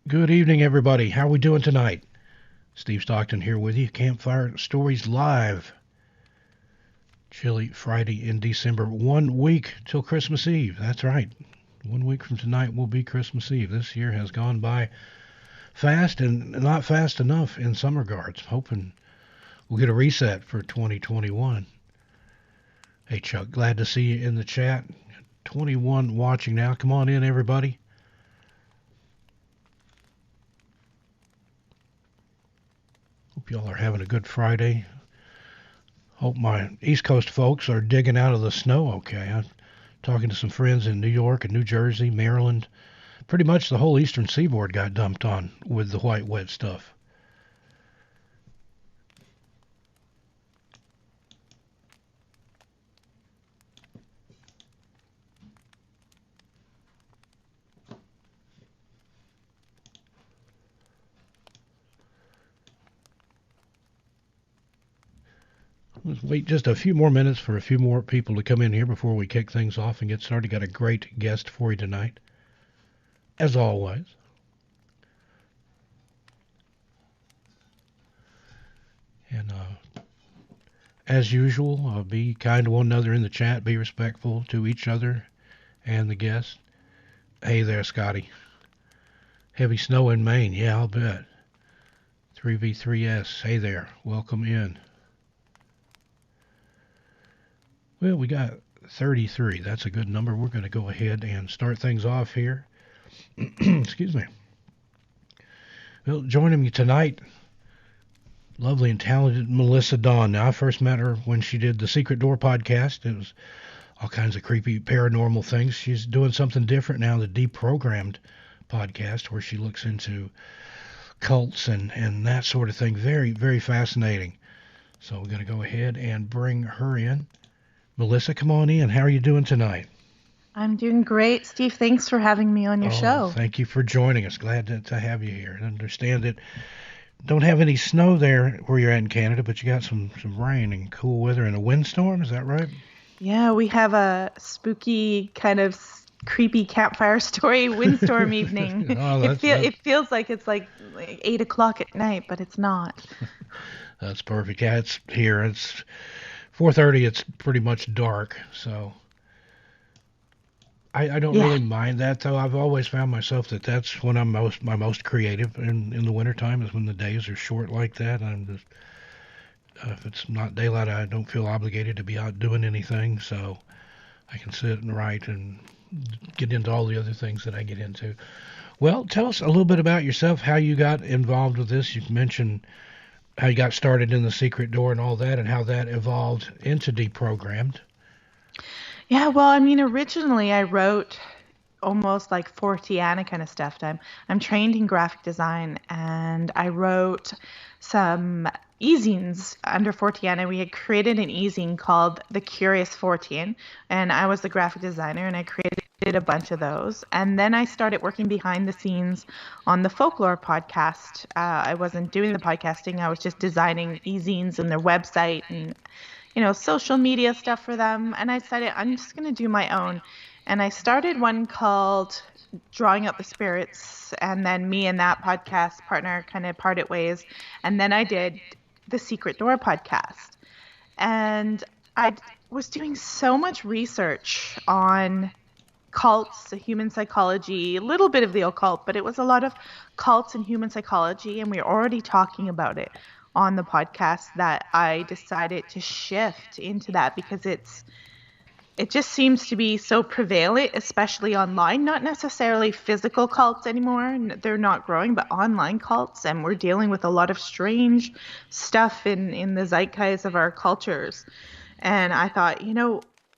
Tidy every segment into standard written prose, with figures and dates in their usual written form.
Good evening, everybody. How are we doing tonight? Steve Stockton here with you. Campfire Stories live. Chilly Friday in December. 1 week till Christmas Eve. That's right. 1 week from tonight will be Christmas Eve. This year has gone by fast and not fast enough in some regards. Hoping we'll get a reset for 2021. Hey, Chuck, glad to see you in the chat. 21 watching now. Come on in, everybody. Hope y'all are having a good Friday. Hope my East Coast folks are digging out of the snow okay. I'm talking to some friends in New York and New Jersey, Maryland. Pretty much the whole eastern seaboard got dumped on with the white wet stuff. Let's wait just a few more minutes for a few more people to come in here before we kick things off and get started. Got a great guest for you tonight, as always. And as usual, be kind to one another in the chat. Be respectful to each other and the guests. Hey there, Scotty. Heavy snow in Maine. Yeah, I'll bet. 3v3s. Hey there. Welcome in. Well, we got 33. That's a good number. We're going to go ahead and start things off here. Excuse me. Well, joining me tonight, lovely and talented Melissa Dawn. Now, I first met her when she did the Secret Door podcast. It was all kinds of creepy paranormal things. She's doing something different now, the Deprogrammed podcast, where she looks into cults and that sort of thing. Very, very fascinating. So we're going to go ahead and bring her in. Melissa, come on in. How are you doing tonight? I'm doing great, Steve. Thanks for having me on your show. Thank you for joining us. Glad to have you here. I understand that don't have any snow there where you're at in Canada, but you got some rain and cool weather and a windstorm. Is that right? Yeah, we have a spooky kind of creepy campfire story windstorm evening. It feels like it's like 8 o'clock at night, but it's not. That's perfect. Yeah, it's here. It's 4:30. It's pretty much dark, so I don't really mind that, though. I've always found myself that's when I'm my most creative in the wintertime is when the days are short like that. I'm just if it's not daylight, I don't feel obligated to be out doing anything, so I can sit and write and get into all the other things that I get into. Well, tell us a little bit about yourself, how you got involved with this. You mentioned how you got started in the Secret Door and all that, and how that evolved into Deprogrammed. Yeah, well, I mean, originally I wrote almost like Forteana kind of stuff. I'm trained in graphic design, and I wrote some e-zines under Forteana. We had created an e-zine called The Curious Fortean, and I was the graphic designer, and I created a bunch of those. And then I started working behind the scenes on the Folklore podcast. I wasn't doing the podcasting. I was just designing e-zines and their website and social media stuff for them. And I decided I'm just going to do my own. And I started one called Drawing Out the Spirits. And then me and that podcast partner kind of parted ways. And then I did the Secret Door podcast. And I was doing so much research on cults, human psychology, a little bit of the occult, but it was a lot of cults and human psychology. And we were already talking about it on the podcast that I decided to shift into that because it just seems to be so prevalent, especially online, not necessarily physical cults anymore. They're not growing, but online cults. And we're dealing with a lot of strange stuff in the zeitgeist of our cultures. And I thought,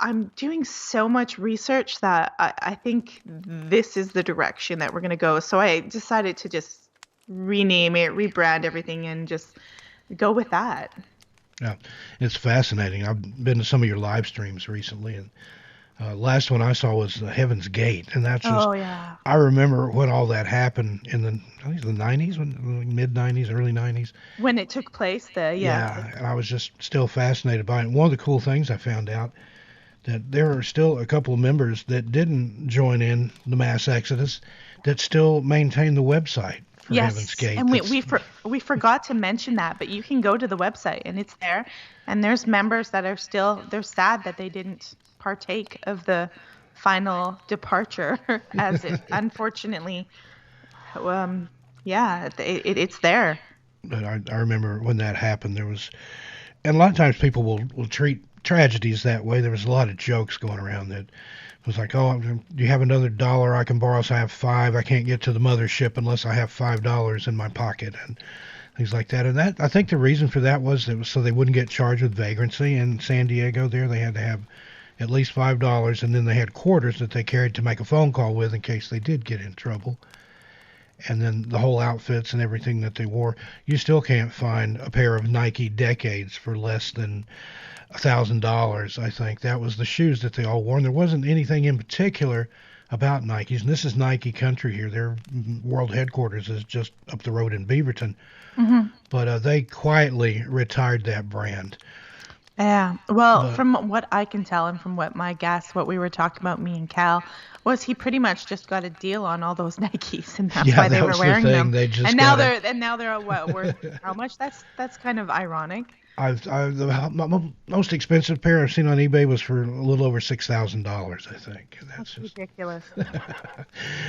I'm doing so much research that I think this is the direction that we're going to go. So I decided to just rename it, rebrand everything, and just go with that. Yeah, it's fascinating. I've been to some of your live streams recently, and last one I saw was the Heaven's Gate, and that's just. Oh yeah. I remember when all that happened in the 90s, mid 90s, early 90s. When it took place, Yeah, and I was just still fascinated by it. And one of the cool things I found out that there are still a couple of members that didn't join in the mass exodus. that still maintain the website, for heaven's Yes, gate. and we forgot to mention that, but you can go to the website and it's there, and there's members that are still they're sad that they didn't partake of the final departure as it unfortunately um yeah, it's there. But I remember when that happened, there was, and a lot of times people will treat tragedies that way. There was a lot of jokes going around that was like, oh, do you have another dollar I can borrow? So I have five. I can't get to the mothership unless I have $5 in my pocket and things like that. And that, I think the reason for that was it was so they wouldn't get charged with vagrancy. In San Diego, there they had to have at least $5, and then they had quarters that they carried to make a phone call with in case they did get in trouble. And then the whole outfits and everything that they wore. You still can't find a pair of Nike Decades for less than $1,000. I think that was the shoes that they all wore, and there wasn't anything in particular about Nikes. And this is Nike country here. Their world headquarters is just up the road in Beaverton. Hmm. But they quietly retired that brand. Yeah. Well, But from what I can tell and from what my guess, what we were talking about, me and Cal, was he pretty much just got a deal on all those Nikes, and that's yeah, why they that were was the wearing thing. them. They just And now got they're what worth how much? That's kind of ironic. the most expensive pair I've seen on eBay was for a little over $6,000, I think. And that's That's just. ridiculous.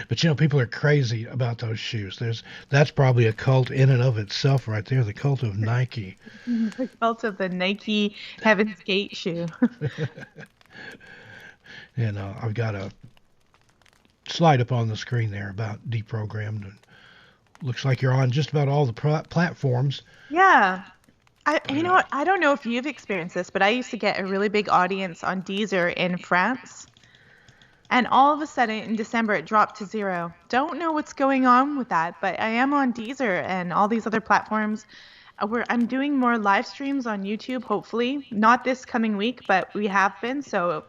But people are crazy about those shoes. That's probably a cult in and of itself, right there. The cult of Nike. The cult of the Nike Heaven's Gate shoe. And I've got a slide up on the screen there about deprogrammed. And looks like you're on just about all the platforms. Yeah. You know Uh, what? I don't know if you've experienced this, but I used to get a really big audience on Deezer in France. And all of a sudden in December, it dropped to zero. Don't know what's going on with that, but I am on Deezer and all these other platforms. Where I'm doing more live streams on YouTube, hopefully. Not this coming week, but we have been. So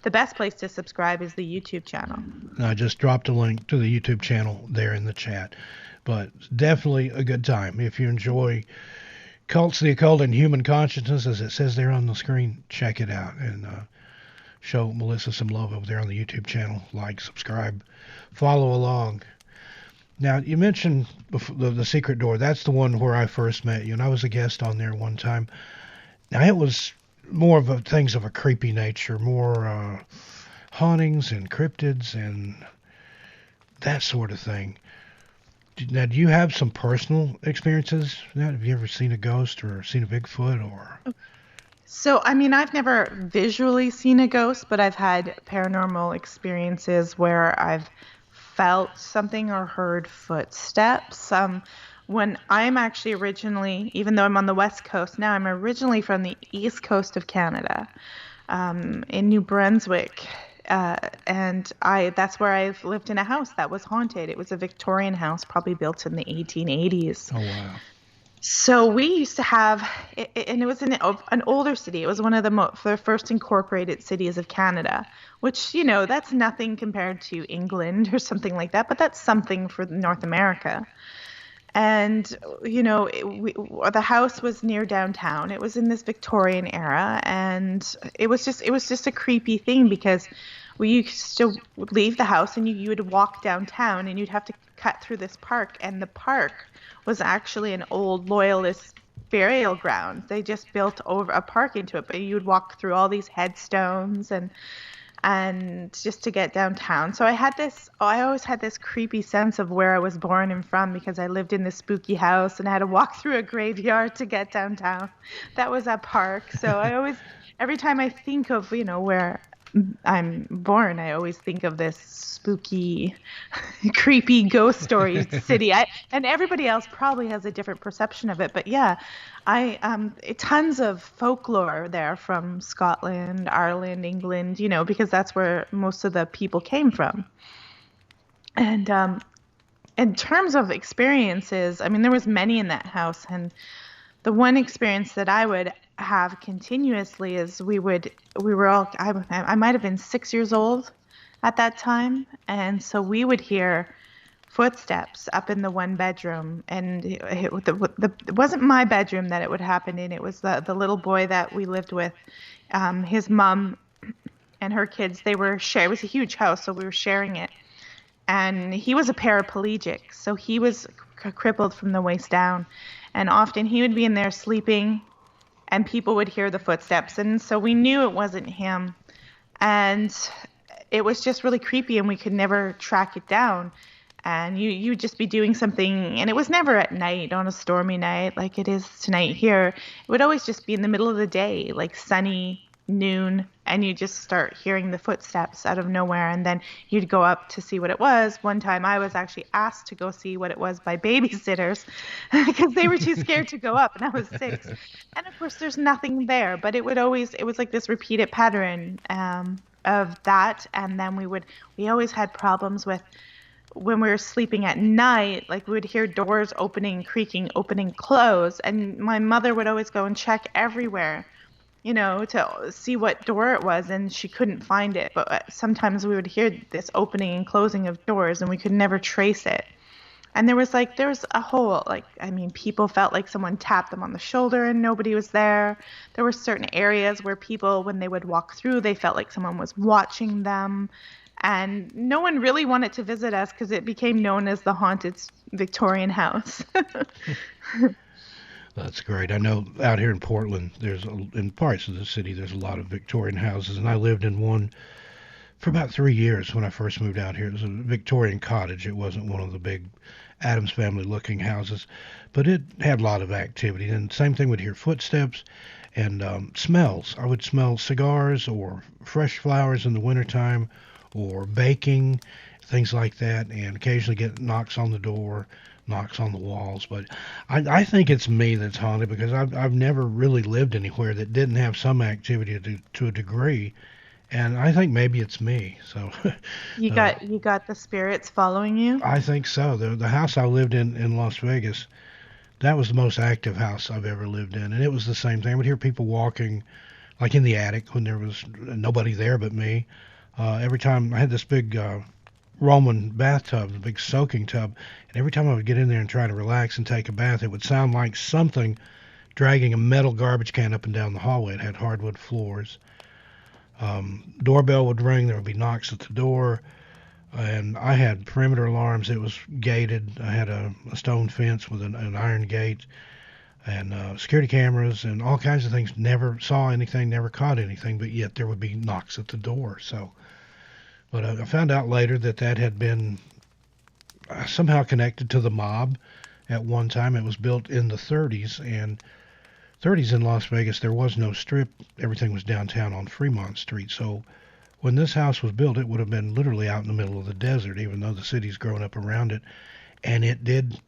the best place to subscribe is the YouTube channel. I just dropped a link to the YouTube channel there in the chat. But definitely a good time. If you enjoy cults, the occult, and human consciousness, as it says there on the screen, check it out. And show Melissa some love over there on the YouTube channel. Like, subscribe, follow along. Now, you mentioned the Secret Door. That's the one where I first met you, and I was a guest on there one time. Now, it was more of things of a creepy nature, more hauntings and cryptids and that sort of thing. Now, do you have some personal experiences? Have you ever seen a ghost or seen a Bigfoot or? So, I mean, I've never visually seen a ghost, but I've had paranormal experiences where I've felt something or heard footsteps. When I'm actually originally, even though I'm on the West Coast now, I'm originally from the East Coast of Canada, in New Brunswick. And that's where I've lived in a house that was haunted. It was a Victorian house, probably built in the 1880s. Oh, wow. So we used to have, and it was in an older city. It was one of the first incorporated cities of Canada, which, that's nothing compared to England or something like that, but that's something for North America. And, the house was near downtown. It was in this Victorian era, and it was just a creepy thing because we used to leave the house and you would walk downtown and you'd have to cut through this park, and the park was actually an old loyalist burial ground. They just built over a park into it, but you would walk through all these headstones and just to get downtown. So I always had this creepy sense of where I was born and from because I lived in this spooky house and I had to walk through a graveyard to get downtown. That was a park. So every time I think of, where I'm born, I always think of this spooky, creepy ghost story city. And everybody else probably has a different perception of it. But yeah, tons of folklore there from Scotland, Ireland, England, because that's where most of the people came from. And in terms of experiences, I mean, there was many in that house, and the one experience that I would have continuously is I might have been 6 years old at that time, and so we would hear footsteps up in the one bedroom, and it wasn't my bedroom that it would happen in. It was the little boy that we lived with, his mom and her kids. It was a huge house, so we were sharing it. and he was a paraplegic, so he was crippled from the waist down. And often he would be in there sleeping, and people would hear the footsteps, and so we knew it wasn't him. And it was just really creepy, and we could never track it down. And you'd just be doing something, and it was never at night on a stormy night like it is tonight here. It would always just be in the middle of the day, like sunny noon, and you just start hearing the footsteps out of nowhere, and then you'd go up to see what it was. One time I was actually asked to go see what it was by babysitters because they were too scared to go up, and I was 6. And of course there's nothing there, but it was like this repeated pattern of that. And then we always had problems with when we were sleeping at night, like we would hear doors opening, creaking, opening, close, and my mother would always go and check everywhere, to see what door it was, and she couldn't find it. But sometimes we would hear this opening and closing of doors, and we could never trace it. And there was a whole, people felt like someone tapped them on the shoulder and nobody was there. There were certain areas where people, when they would walk through, they felt like someone was watching them. And no one really wanted to visit us because it became known as the haunted Victorian house. That's great. I know out here in Portland, in parts of the city, there's a lot of Victorian houses, and I lived in one for about 3 years when I first moved out here. It was a Victorian cottage. It wasn't one of the big Addams Family looking houses, but it had a lot of activity. And same thing, would hear footsteps and smells. I would smell cigars or fresh flowers in the wintertime, or baking, things like that, and occasionally get knocks on the door, knocks on the walls. But I think it's me that's haunted because I've never really lived anywhere that didn't have some activity to a degree, and I think maybe it's me. So you got the spirits following you? I think so. The house I lived in Las Vegas, that was the most active house I've ever lived in, and it was the same thing. I would hear people walking, like in the attic when there was nobody there but me. Every time I had this big Roman bathtub, a big soaking tub, and every time I would get in there and try to relax and take a bath, it would sound like something dragging a metal garbage can up and down the hallway. It had hardwood floors. Doorbell would ring. There would be knocks at the door, and I had perimeter alarms. It was gated. I had a stone fence with an iron gate, and security cameras and all kinds of things. Never saw anything, never caught anything, but yet there would be knocks at the door. But I found out later that had been somehow connected to the mob at one time. It was built in the 30s, and 30s in Las Vegas, there was no strip. Everything was downtown on Fremont Street. So when this house was built, it would have been literally out in the middle of the desert, even though the city's grown up around it. And it did,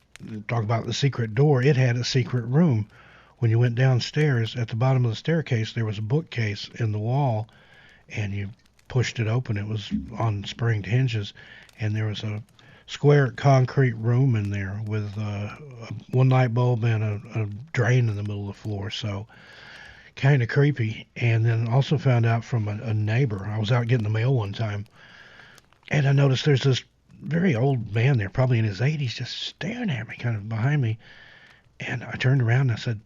talk about the secret door, it had a secret room. When you went downstairs, at the bottom of the staircase, there was a bookcase in the wall, and you pushed it open. It was on springed hinges, and there was a square concrete room in there with one light bulb and a drain in the middle of the floor. So kind of creepy. And then also found out from a neighbor. I was out getting the mail one time, and I noticed there's this very old man there, probably in his 80s, just staring at me, kind of behind me. And I turned around and I said,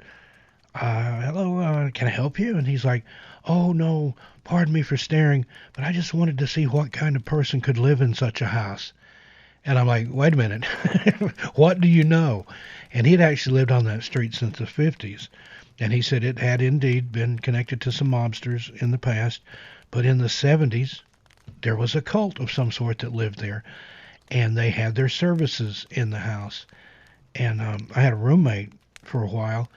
hello, can I help you? And he's like, oh, no, pardon me for staring, but I just wanted to see what kind of person could live in such a house. And I'm like, wait a minute, what do you know? And he'd actually lived on that street since the 50s. And he said it had indeed been connected to some mobsters in the past, but in the 70s, there was a cult of some sort that lived there, and they had their services in the house. And I had a roommate for a while,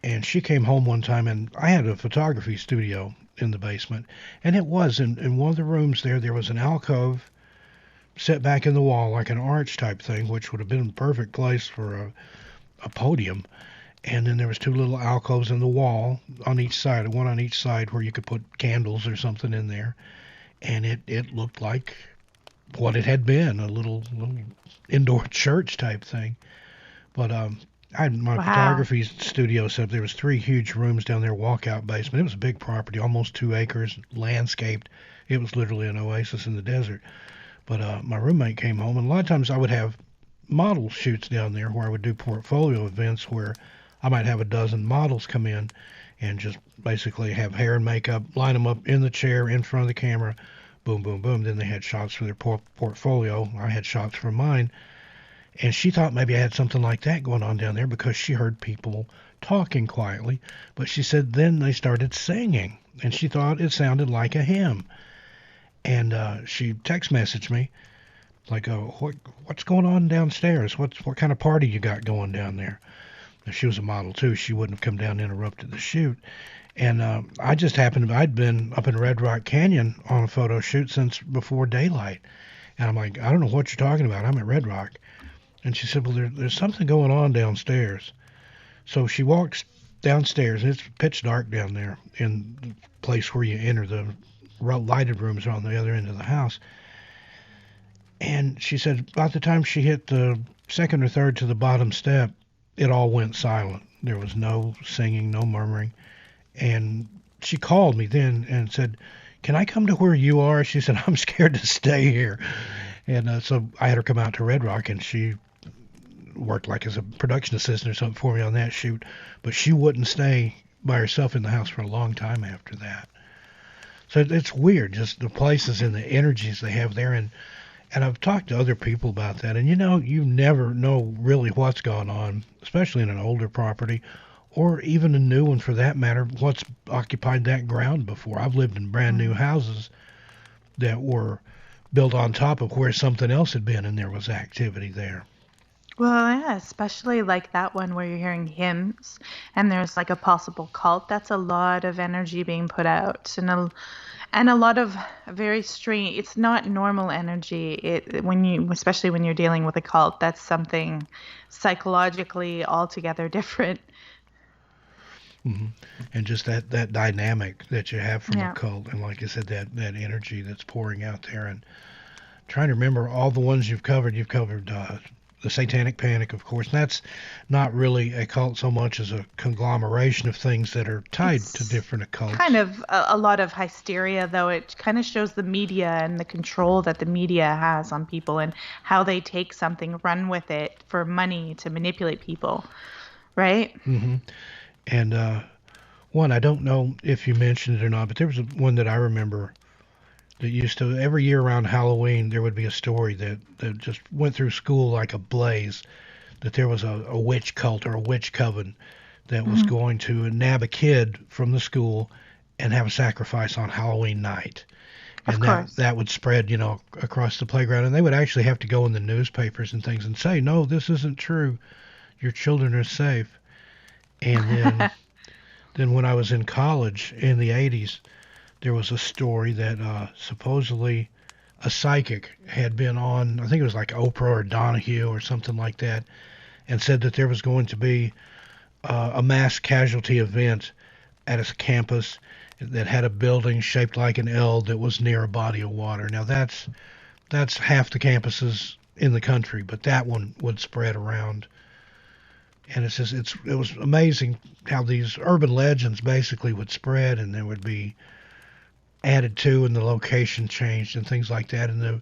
and she came home one time, and I had a photography studio in the basement, and it was in one of the rooms there was an alcove set back in the wall like an arch type thing, which would have been a perfect place for a podium. And then there was 2 little alcoves in the wall on each side, one on each side, where you could put candles or something in there. And it looked like what it had been, a little indoor church type thing. But I had my photography studio set up. There was 3 huge rooms down there, walkout basement. It was a big property, almost 2 acres, landscaped. It was literally an oasis in the desert. But my roommate came home, and a lot of times I would have model shoots down there where I would do portfolio events where I might have a dozen models come in and just basically have hair and makeup, line them up in the chair in front of the camera, boom, boom, boom. Then they had shots for their portfolio. I had shots for mine. And she thought maybe I had something like that going on down there because she heard people talking quietly. But she said then they started singing, and she thought it sounded like a hymn. And she text messaged me like, "Oh, what's going on downstairs? What kind of party you got going down there?" And she was a model too. She wouldn't have come down and interrupted the shoot. And I just happened to, I'd been up in Red Rock Canyon on a photo shoot since before daylight. And I'm like, I don't know what you're talking about. I'm at Red Rock. And she said, well, there's something going on downstairs. So she walks downstairs, and it's pitch dark down there in the place where you enter. The lighted rooms are on the other end of the house. And she said about the time she hit the second or third to the bottom step, it all went silent. There was no singing, no murmuring. And she called me then and said, can I come to where you are? She said, I'm scared to stay here. And so I had her come out to Red Rock, and she worked like as a production assistant or something for me on that shoot. But she wouldn't stay by herself in the house for a long time after that. So it's weird, just the places and the energies they have there. And I've talked to other people about that. And, you never know really what's gone on, especially in an older property, or even a new one for that matter, what's occupied that ground before. I've lived in brand new houses that were built on top of where something else had been, and there was activity there. Well, yeah, especially like that one where you're hearing hymns and there's like a possible cult. That's a lot of energy being put out, and a lot of very strange. It's not normal energy. Especially when you're dealing with a cult, that's something psychologically altogether different. Mm-hmm. And just that dynamic that you have from a cult, and like I said, that energy that's pouring out there. And trying to remember all the ones you've covered. You've covered the Satanic Panic, of course. And that's not really a cult so much as a conglomeration of things that are tied to different occults. Kind of a lot of hysteria, though. It kind of shows the media and the control that the media has on people and how they take something, run with it for money to manipulate people, right? Mm-hmm. And one, I don't know if you mentioned it or not, but there was one that I remember that used to, every year around Halloween, there would be a story that just went through school like a blaze, that there was a witch cult or a witch coven that was going to nab a kid from the school and have a sacrifice on Halloween night. And that would spread, across the playground. And they would actually have to go in the newspapers and things and say, no, this isn't true. Your children are safe. And then when I was in college in the 80s, there was a story that supposedly a psychic had been on, I think it was like Oprah or Donahue or something like that, and said that there was going to be a mass casualty event at a campus that had a building shaped like an L that was near a body of water. Now that's half the campuses in the country, but that one would spread around. And it was amazing how these urban legends basically would spread, and there would be added to, and the location changed and things like that, and the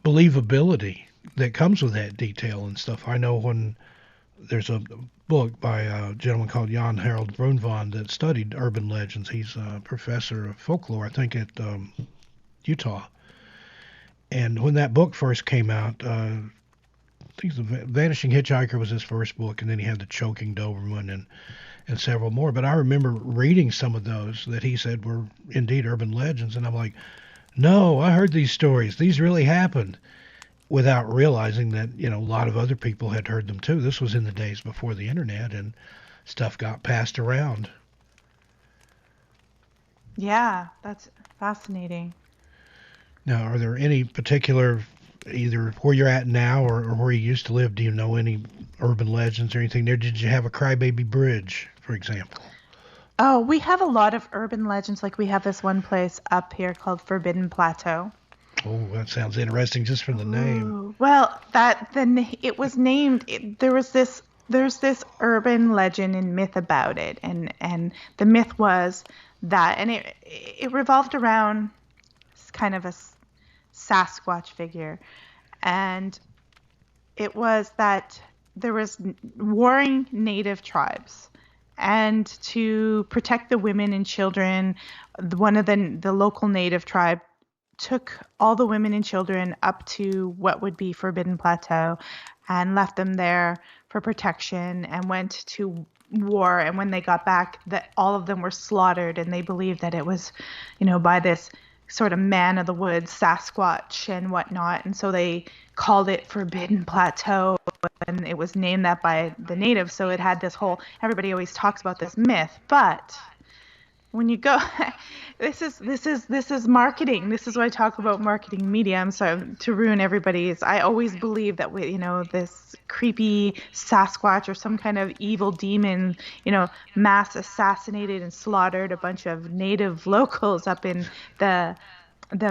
believability that comes with that detail and stuff. I know when there's a book by a gentleman called Jan Harold Brunvand that studied urban legends. He's a professor of folklore, I think, at Utah. And when that book first came out, I think The Vanishing Hitchhiker was his first book, and then he had The Choking Doberman and several more. But I remember reading some of those that he said were indeed urban legends, and I'm like, no, I heard these stories. These really happened, without realizing that, a lot of other people had heard them too. This was in the days before the internet, and stuff got passed around. Yeah, that's fascinating. Now, are there any particular, either where you're at now or where you used to live, do you know any urban legends or anything there? Did you have a Crybaby Bridge, for example? Oh, we have a lot of urban legends. Like we have this one place up here called Forbidden Plateau. Oh, that sounds interesting just from the name. Well, it was named. There's this urban legend and myth about it, and the myth was that, and it revolved around kind of a Sasquatch figure, and it was that there was warring native tribes, and to protect the women and children, one of the local native tribe took all the women and children up to what would be Forbidden Plateau and left them there for protection and went to war. And when they got back, that all of them were slaughtered, and they believed that it was, by this sort of man of the woods, Sasquatch and whatnot. And so they called it Forbidden Plateau, and it was named that by the natives. So it had this whole, everybody always talks about this myth, but when you go, this is marketing. This is what I talk about, marketing media. I'm sorry to ruin everybody's. I always believe that this creepy Sasquatch or some kind of evil demon, mass assassinated and slaughtered a bunch of native locals up in the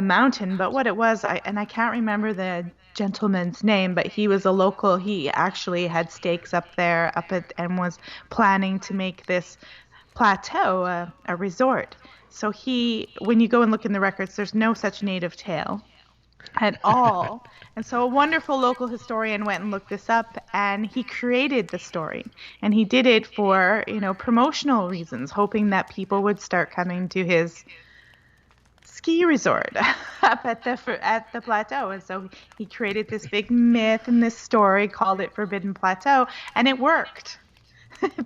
mountain. But what it was, I can't remember the gentleman's name, but he was a local. He actually had stakes up there and was planning to make this plateau a resort. So when you go and look in the records, there's no such native tale at all. And so a wonderful local historian went and looked this up, and he created the story. And he did it for, promotional reasons, hoping that people would start coming to his ski resort up at the plateau. And so he created this big myth and this story, called it Forbidden Plateau, and it worked.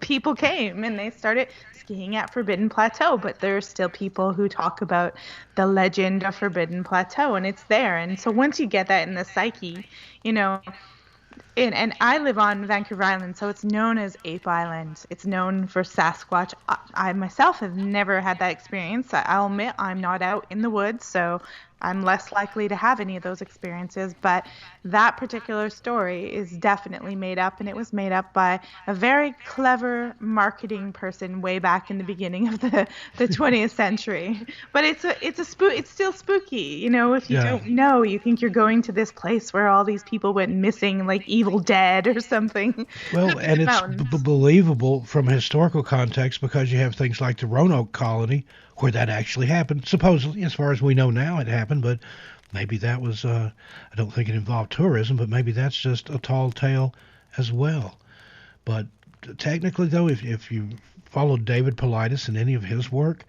People came and they started skiing at Forbidden Plateau, but there are still people who talk about the legend of Forbidden Plateau, and it's there. And so once you get that in the psyche, and I live on Vancouver Island, so it's known as Ape Island. It's known for Sasquatch. I myself have never had that experience. I'll admit I'm not out in the woods, so I'm less likely to have any of those experiences. But that particular story is definitely made up, and it was made up by a very clever marketing person way back in the beginning of the 20th century. But it's still spooky, if you don't know, you think you're going to this place where all these people went missing, like Evil Dead or something. Well, and it's believable from a historical context, because you have things like the Roanoke colony where that actually happened. Supposedly, as far as we know now, it happened, but maybe that was, I don't think it involved tourism, but maybe that's just a tall tale as well. But technically, though, if you follow David Paulides and any of his work,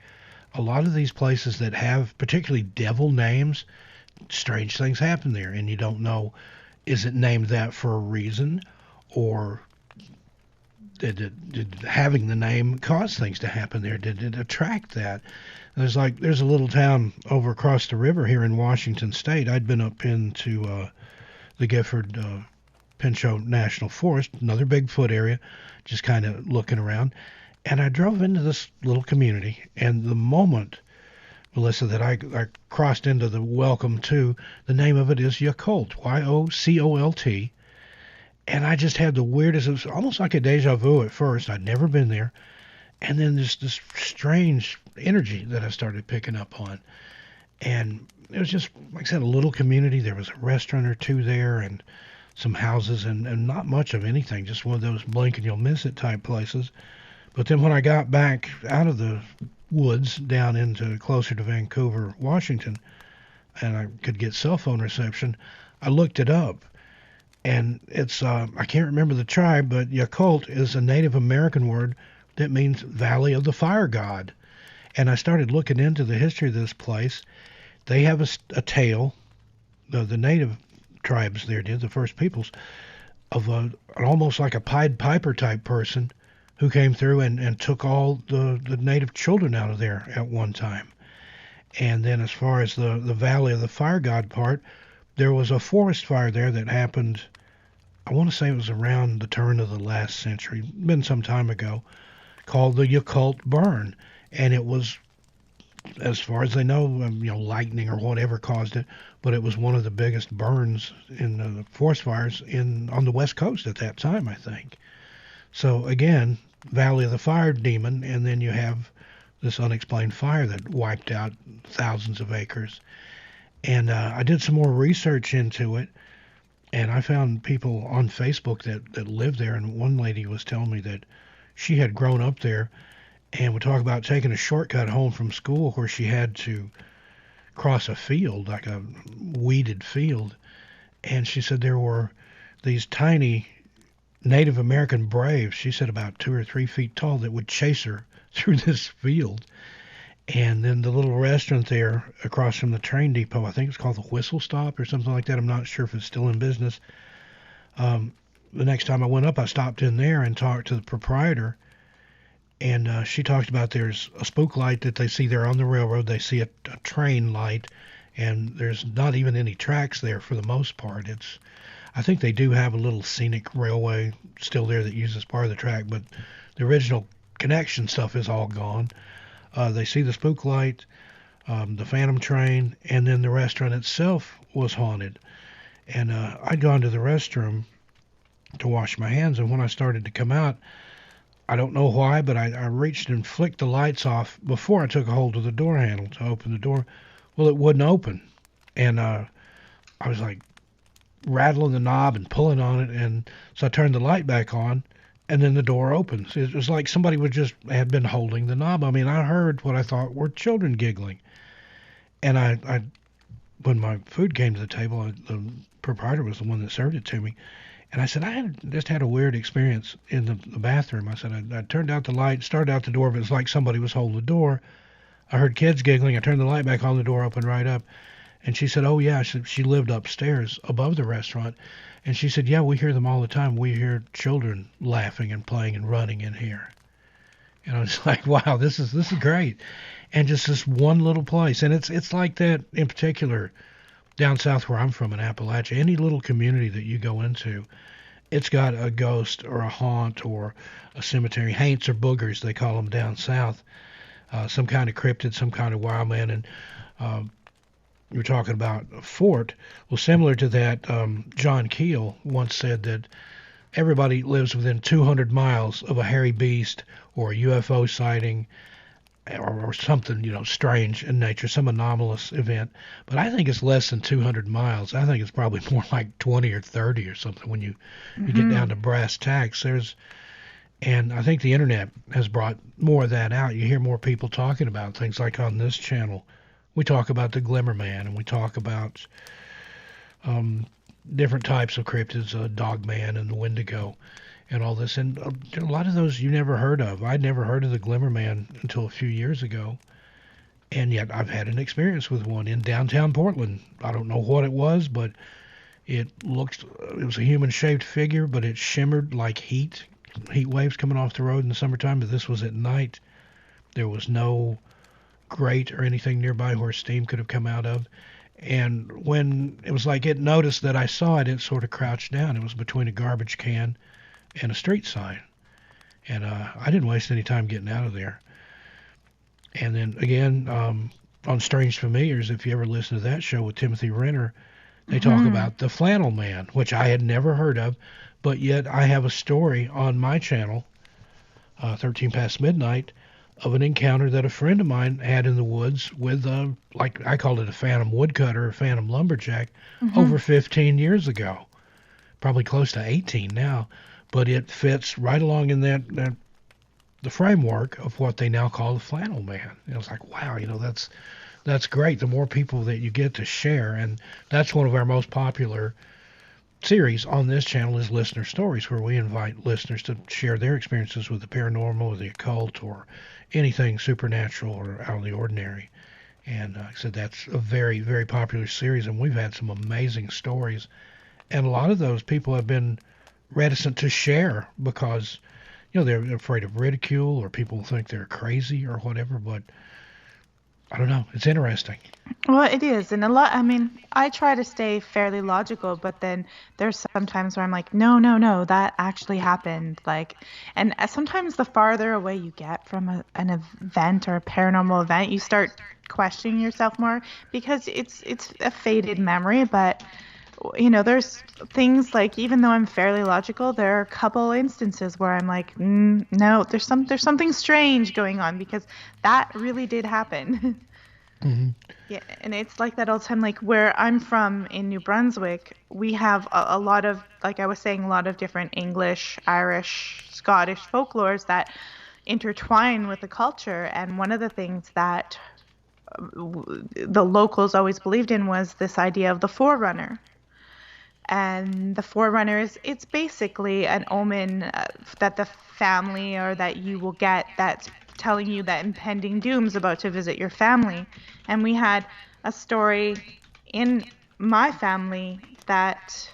a lot of these places that have particularly devil names, strange things happen there, and you don't know, is it named that for a reason, or did having the name cause things to happen there? Did it attract that? There's a little town over across the river here in Washington State. I'd been up into the Gifford Pinchot National Forest, another Bigfoot area, just kind of looking around. And I drove into this little community, and the moment, Melissa, that I crossed into the welcome to, the name of it is Yacolt, Yocolt. And I just had the weirdest, it was almost like a deja vu at first. I'd never been there. And then this strange energy that I started picking up on. And it was just, like I said, a little community. There was a restaurant or two there and some houses and not much of anything, just one of those blink and you'll miss it type places. But then when I got back out of the woods down into closer to Vancouver, Washington, and I could get cell phone reception, I looked it up. And it's, I can't remember the tribe, but Yacolt is a Native American word that means Valley of the Fire God. And I started looking into the history of this place. They have a tale, the native tribes there did, the first peoples, of an almost like a Pied Piper type person who came through and took all the native children out of there at one time. And then as far as the Valley of the Fire God part, there was a forest fire there that happened, I want to say it was around the turn of the last century, been some time ago, called the Yacolt Burn. And it was, as far as they know, lightning or whatever caused it, but it was one of the biggest burns in the forest fires on the West Coast at that time, I think. So again, Valley of the Fire Demon, and then you have this unexplained fire that wiped out thousands of acres. And I did some more research into it, and I found people on Facebook that live there, and one lady was telling me that she had grown up there, and would talk about taking a shortcut home from school where she had to cross a field, like a weeded field, and she said there were these tiny Native American braves, she said about 2 or 3 feet tall, that would chase her through this field. And then the little restaurant there across from the train depot, I think it's called the Whistle Stop or something like that. I'm not sure if it's still in business. The next time I went up, I stopped in there and talked to the proprietor. And she talked about there's a spook light that they see there on the railroad. They see a train light, and there's not even any tracks there for the most part. I think they do have a little scenic railway still there that uses part of the track, but the original connection stuff is all gone. They see the spook light, the phantom train, and then the restaurant itself was haunted. And I'd gone to the restroom to wash my hands, and when I started to come out, I don't know why, but I reached and flicked the lights off before I took a hold of the door handle to open the door. Well, it wouldn't open. And I was like rattling the knob and pulling on it. And so I turned the light back on, and then the door opens. It was like somebody had been holding the knob. I mean, I heard what I thought were children giggling. And when my food came to the table, the proprietor was the one that served it to me. And I said, just had a weird experience in the bathroom. I said, I turned out the light, started out the door, but it was like somebody was holding the door. I heard kids giggling. I turned the light back on, the door opened right up. And she said, oh, yeah, she lived upstairs above the restaurant. And she said, yeah, we hear them all the time. We hear children laughing and playing and running in here. And I was like, wow, this is great. And just this one little place. And it's like that in particular down south where I'm from in Appalachia. Any little community that you go into, it's got a ghost or a haunt or a cemetery, haints or boogers, they call them down south. Some kind of cryptid, some kind of wild man. And you're talking about a fort. Well, similar to that, John Keel once said that everybody lives within 200 miles of a hairy beast or a UFO sighting or something, strange in nature, some anomalous event. But I think it's less than 200 miles. I think it's probably more like 20 or 30 or something when you get down to brass tacks. And I think the internet has brought more of that out. You hear more people talking about things like on this channel. We talk about the Glimmer Man, and we talk about different types of cryptids, Dog Man and the Wendigo and all this. And a lot of those you never heard of. I'd never heard of the Glimmer Man until a few years ago. And yet I've had an experience with one in downtown Portland. I don't know what it was, but it was a human-shaped figure, but it shimmered like heat waves coming off the road in the summertime. But this was at night. There was no grate or anything nearby where steam could have come out of. And when it was like it noticed that I saw it, it sort of crouched down. It was between a garbage can and a street sign. And I didn't waste any time getting out of there. And then again, on Strange Familiars, if you ever listen to that show with Timothy Renner, they talk about the Flannel Man, which I had never heard of, but yet I have a story on my channel, 13 Past Midnight, of an encounter that a friend of mine had in the woods with, like I called it a phantom woodcutter, a phantom lumberjack, over 15 years ago. Probably close to 18 now. But it fits right along in the framework of what they now call the Flannel Man. And I was like, wow, that's great. The more people that you get to share, and that's one of our most popular series on this channel is Listener Stories, where we invite listeners to share their experiences with the paranormal or the occult or anything supernatural or out of the ordinary. And like I said, that's a very, very popular series, and we've had some amazing stories. And a lot of those people have been reticent to share because, they're afraid of ridicule or people think they're crazy or whatever. But I don't know. It's interesting. Well, it is. And I try to stay fairly logical, but then there's sometimes where I'm like, no, that actually happened. And sometimes the farther away you get from an event or a paranormal event, you start questioning yourself more because it's a faded memory. But, there's things like, even though I'm fairly logical, there are a couple instances where I'm like, no, there's something strange going on because that really did happen. Mm-hmm. Yeah, and it's like that all the time. Like where I'm from in New Brunswick, we have a lot of, like I was saying, a lot of different English, Irish, Scottish folklores that intertwine with the culture. And one of the things that the locals always believed in was this idea of the forerunner. And the forerunner it's basically an omen that the family or that you will get that's telling you that impending doom's about to visit your family. And we had a story in my family that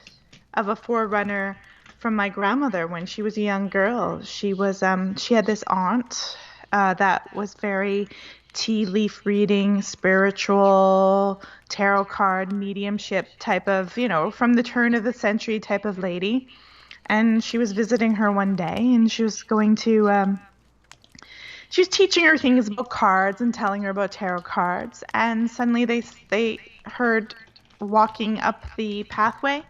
of a forerunner from my grandmother when she was a young girl. She had this aunt that was very tea leaf reading, spiritual, tarot card, mediumship type of, from the turn of the century type of lady. And she was visiting her one day, and she was going to, she was teaching her things about cards and telling her about tarot cards. And suddenly they heard walking up the pathway,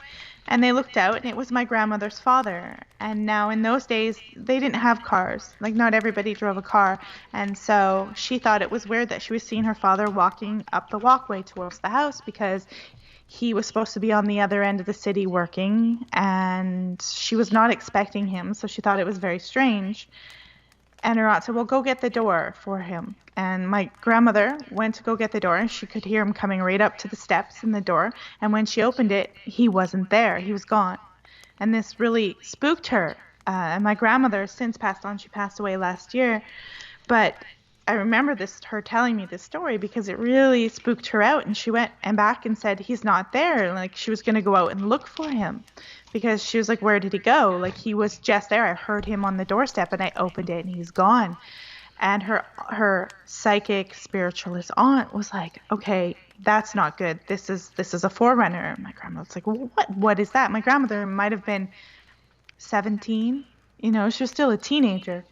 and they looked out, and it was my grandmother's father. And now in those days, they didn't have cars. Like, not everybody drove a car. And so she thought it was weird that she was seeing her father walking up the walkway towards the house, because he was supposed to be on the other end of the city working, and she was not expecting him. So she thought it was very strange. And her aunt said, well, go get the door for him. And my grandmother went to go get the door, and she could hear him coming right up to the steps in the door. And when she opened it, he wasn't there. He was gone. And this really spooked her. And my grandmother has since passed on. She passed away last year. But I remember her telling me this story because it really spooked her out. And she went back and said, he's not there. And like, she was going to go out and look for him, because she was like, where did he go? Like, he was just there. I heard him on the doorstep, and I opened it, and he's gone. And her psychic spiritualist aunt was like, okay, that's not good. This is a forerunner. And my grandma was like, well, what is that? My grandmother might have been 17. She was still a teenager.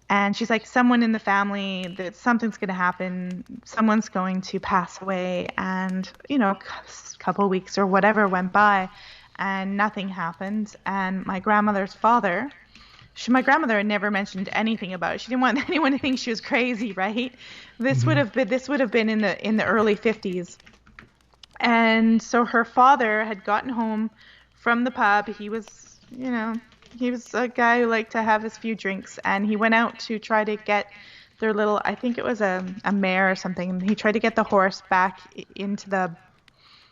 And she's like, someone in the family, that something's going to happen. Someone's going to pass away. And, a couple of weeks or whatever went by, and nothing happened. And my grandmother's father, my grandmother had never mentioned anything about it. She didn't want anyone to think she was crazy, right? This would have been in the early 50s. And so her father had gotten home from the pub. He was, he was a guy who liked to have his few drinks, and he went out to try to get their little, I think it was a mare or something. And he tried to get the horse back into the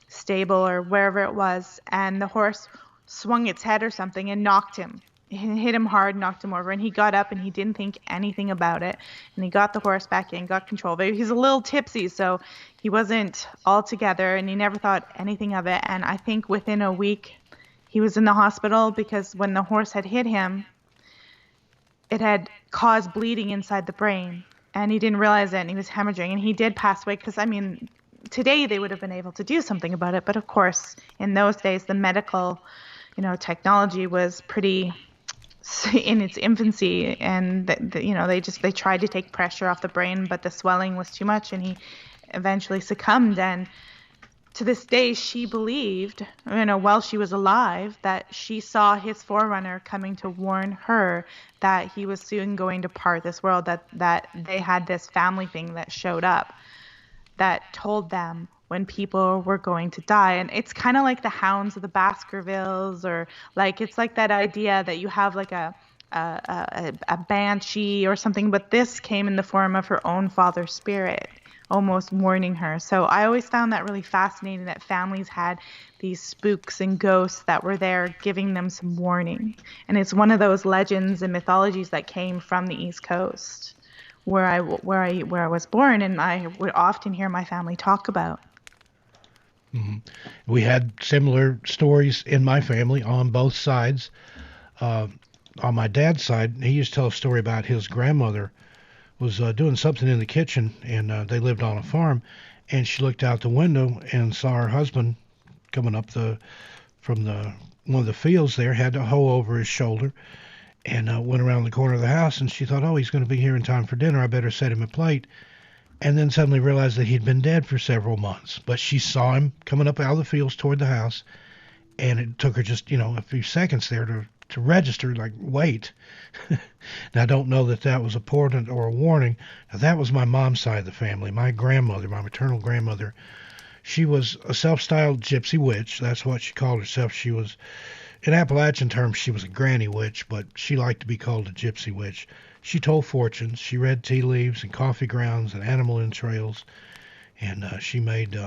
stable or wherever it was, and the horse swung its head or something and knocked him. It hit him hard, knocked him over, and he got up and he didn't think anything about it, and he got the horse back in, got control of it. He's a little tipsy, so he wasn't all together, and he never thought anything of it. And I think within a week he was in the hospital, because when the horse had hit him, it had caused bleeding inside the brain, and he didn't realize it, and he was hemorrhaging, and he did pass away. Because today they would have been able to do something about it, but of course in those days the medical technology was pretty in its infancy, and they tried to take pressure off the brain, but the swelling was too much, and he eventually succumbed. And to this day she believed, while she was alive, that she saw his forerunner coming to warn her that he was soon going to part this world, that they had this family thing that showed up that told them when people were going to die. And it's kind of like the Hounds of the Baskervilles, or like, it's like that idea that you have like a banshee or something, but this came in the form of her own father's spirit, almost warning her. So I always found that really fascinating, that families had these spooks and ghosts that were there giving them some warning. And it's one of those legends and mythologies that came from the East Coast, where I was born, and I would often hear my family talk about. Mm-hmm. We had similar stories in my family on both sides. On my dad's side, he used to tell a story about his grandmother was doing something in the kitchen, and they lived on a farm, and she looked out the window and saw her husband coming up from one of the fields there, had a hoe over his shoulder, and went around the corner of the house, and she thought, oh, he's going to be here in time for dinner. I better set him a plate. And then suddenly realized that he'd been dead for several months. But she saw him coming up out of the fields toward the house, and it took her just, a few seconds there to register, like, wait. Now, I don't know that was a portent or a warning. Now, that was my mom's side of the family. My grandmother, my maternal grandmother, she was a self-styled gypsy witch. That's what she called herself. She was, in Appalachian terms, she was a granny witch, but she liked to be called a gypsy witch. She told fortunes. She read tea leaves and coffee grounds and animal entrails, and she made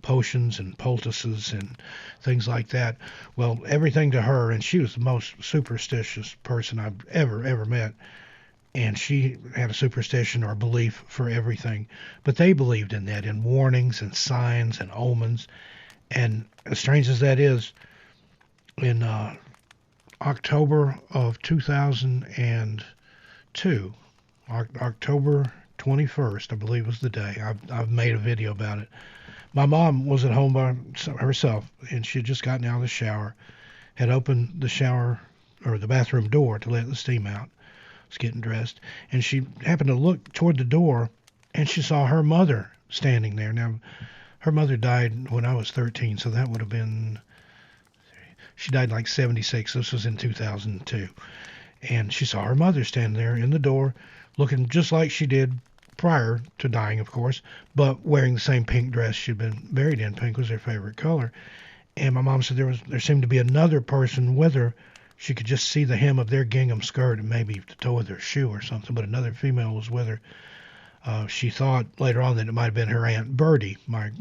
potions and poultices and things like that. Well, everything to her, and she was the most superstitious person I've ever met. and she had a superstition or a belief for everything. But they believed in that, in warnings and signs and omens. And as strange as that is, in October of 2002, October 21st, I believe was the day. I've made a video about it. My mom was at home by herself, and she had just gotten out of the shower, had opened the shower or the bathroom door to let the steam out, was getting dressed, and she happened to look toward the door, and she saw her mother standing there. Now, her mother died when I was 13, so that would have been, she died like 76. This was in 2002. And she saw her mother stand there in the door, looking just like she did prior to dying, of course, but wearing the same pink dress she'd been buried in. Pink was her favorite color. And my mom said there seemed to be another person with her. She could just see the hem of their gingham skirt and maybe the toe of their shoe or something, but another female was with her. She thought later on that it might have been her Aunt Bertie, my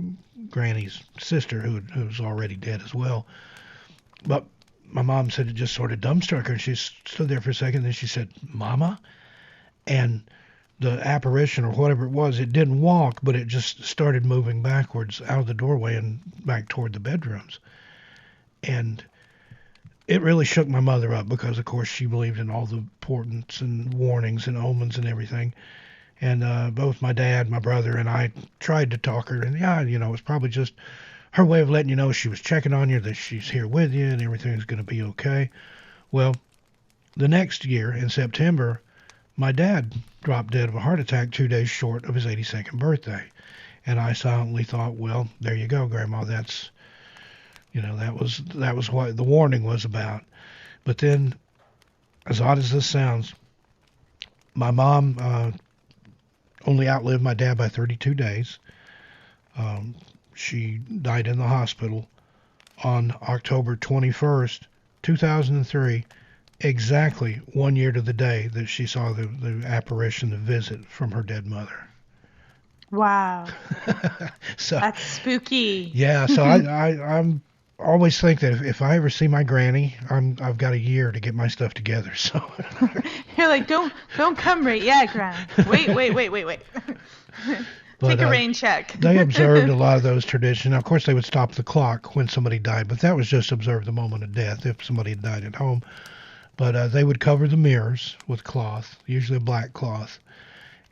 granny's sister, who's already dead as well. But my mom said it just sort of dumbstruck her, and she stood there for a second, then she said, "Mama?" And the apparition or whatever it was, it didn't walk, but it just started moving backwards out of the doorway and back toward the bedrooms. And it really shook my mother up because, of course, she believed in all the portents and warnings and omens and everything. And both my dad, my brother, and I tried to talk her, and it was probably just her way of letting you know she was checking on you, that she's here with you, and everything's going to be okay. Well, the next year, in September, my dad dropped dead of a heart attack 2 days short of his 82nd birthday. And I silently thought, well, there you go, Grandma. That was what the warning was about. But then, as odd as this sounds, my mom only outlived my dad by 32 days. She died in the hospital on October 21st, 2003, exactly 1 year to the day that she saw the apparition, the visit from her dead mother. Wow. So that's spooky. Yeah, so I'm always think that if I ever see my granny, I've got a year to get my stuff together. So you're like, don't come right yet, Gran. Wait. Take a rain check. They observed a lot of those traditions. Now, of course, they would stop the clock when somebody died, but that was just observe the moment of death if somebody had died at home. But they would cover the mirrors with cloth, usually a black cloth,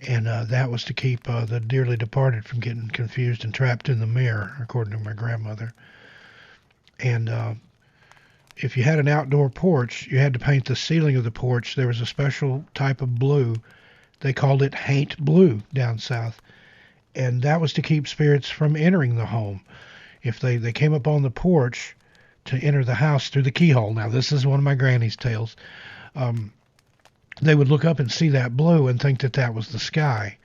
and that was to keep the dearly departed from getting confused and trapped in the mirror, according to my grandmother. And if you had an outdoor porch, you had to paint the ceiling of the porch. There was a special type of blue. They called it haint blue down south. And that was to keep spirits from entering the home. If they came up on the porch to enter the house through the keyhole. Now, this is one of my granny's tales. They would look up and see that blue and think that was the sky.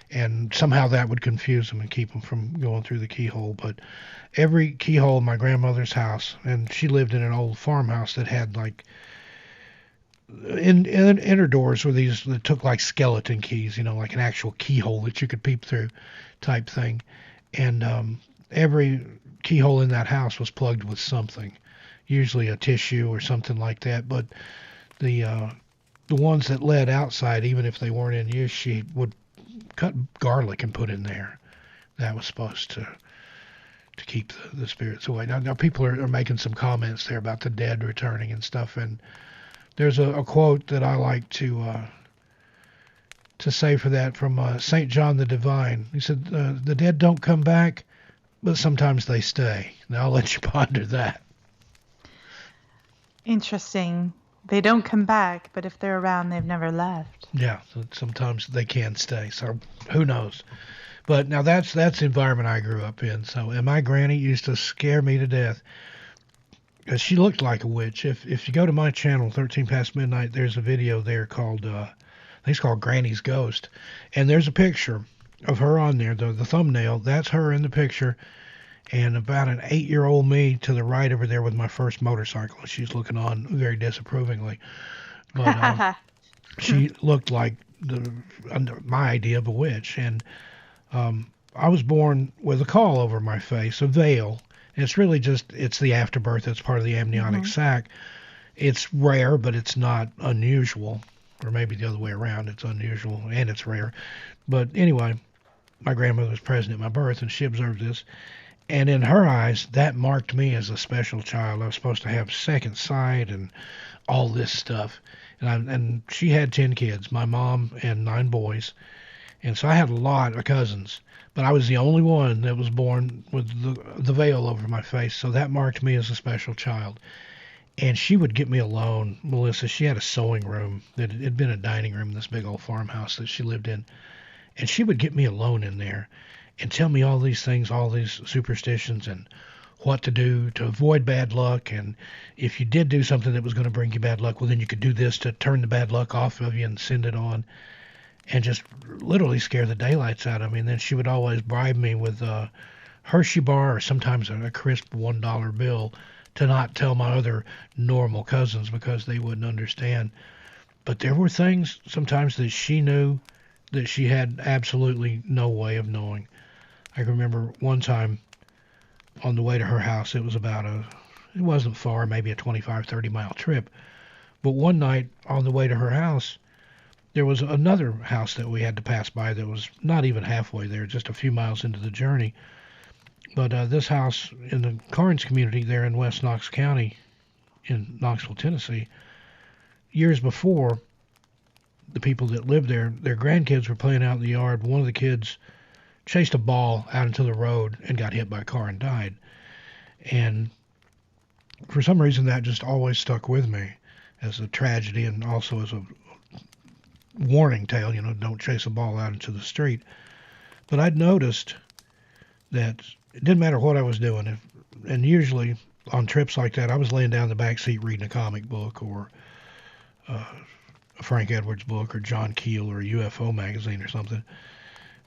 And somehow that would confuse them and keep them from going through the keyhole. But every keyhole in my grandmother's house, and she lived in an old farmhouse that had like in inner doors were these that took like skeleton keys, like an actual keyhole that you could peep through type thing. And every keyhole in that house was plugged with something, usually a tissue or something like that. But the ones that led outside, even if they weren't in use, she would cut garlic and put in there. That was supposed to keep the spirits away. Now people are making some comments there about the dead returning and stuff, and there's a quote that I like to say for that from St. John the Divine. He said, the dead don't come back, but sometimes they stay. Now I'll let you ponder that. Interesting. They don't come back, but if they're around, they've never left. Yeah, so sometimes they can stay. So who knows? But now that's the environment I grew up in. So, and my granny used to scare me to death. Because she looked like a witch. If you go to my channel, 13 Past Midnight, there's a video there called, I think it's called Granny's Ghost. And there's a picture of her on there, the thumbnail. That's her in the picture. And about an 8-year-old me to the right over there with my first motorcycle. She's looking on very disapprovingly. But she looked like my idea of a witch. And I was born with a caul over my face, a veil. And it's really it's the afterbirth that's part of the amniotic sac. It's rare, but it's not unusual. or maybe the other way around. It's unusual and it's rare. But anyway, my grandmother was present at my birth, and she observed this. And in her eyes, that marked me as a special child. I was supposed to have second sight and all this stuff. And she had 10 kids, my mom and 9 boys. And so I had a lot of cousins. But I was the only one that was born with the veil over my face. So that marked me as a special child. And she would get me alone, Melissa. She had a sewing room that had been a dining room in this big old farmhouse that she lived in. And she would get me alone in there and tell me all these things, all these superstitions, and what to do to avoid bad luck. And if you did do something that was going to bring you bad luck, well, then you could do this to turn the bad luck off of you and send it on, and just literally scare the daylights out of me. And then she would always bribe me with a Hershey bar or sometimes a crisp $1 bill to not tell my other normal cousins because they wouldn't understand. But there were things sometimes that she knew that she had absolutely no way of knowing. I can remember one time on the way to her house, it was it wasn't far, maybe a 25, 30-mile trip. But one night on the way to her house, there was another house that we had to pass by that was not even halfway there, just a few miles into the journey. But this house in the Carnes community there in West Knox County in Knoxville, Tennessee, years before, the people that lived there, their grandkids were playing out in the yard. One of the kids chased a ball out into the road and got hit by a car and died. And for some reason, that just always stuck with me as a tragedy and also as a warning tale, don't chase a ball out into the street. But I'd noticed that it didn't matter what I was doing. And usually on trips like that, I was laying down in the back seat reading a comic book or a Frank Edwards book or John Keel or a UFO magazine or something.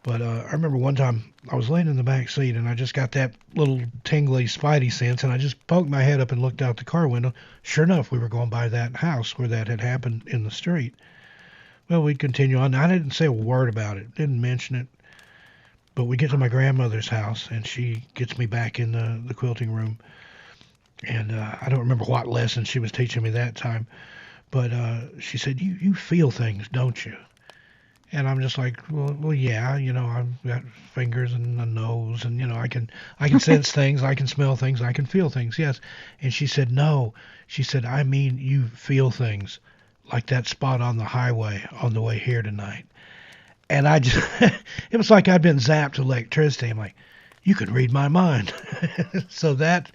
But I remember one time I was laying in the back seat and I just got that little tingly spidey sense, and I just poked my head up and looked out the car window. Sure enough, we were going by that house where that had happened in the street. Well, we continue on. I didn't say a word about it, didn't mention it. But we get to my grandmother's house, and she gets me back in the quilting room. And I don't remember what lesson she was teaching me that time. But she said, you feel things, don't you? And I'm just like, well, yeah, I've got fingers and a nose, and I can sense things, I can smell things, I can feel things, yes. And she said, no. She said, I mean, you feel things like that spot on the highway on the way here tonight. And I just, it was like I'd been zapped with electricity. I'm like, you can read my mind. So that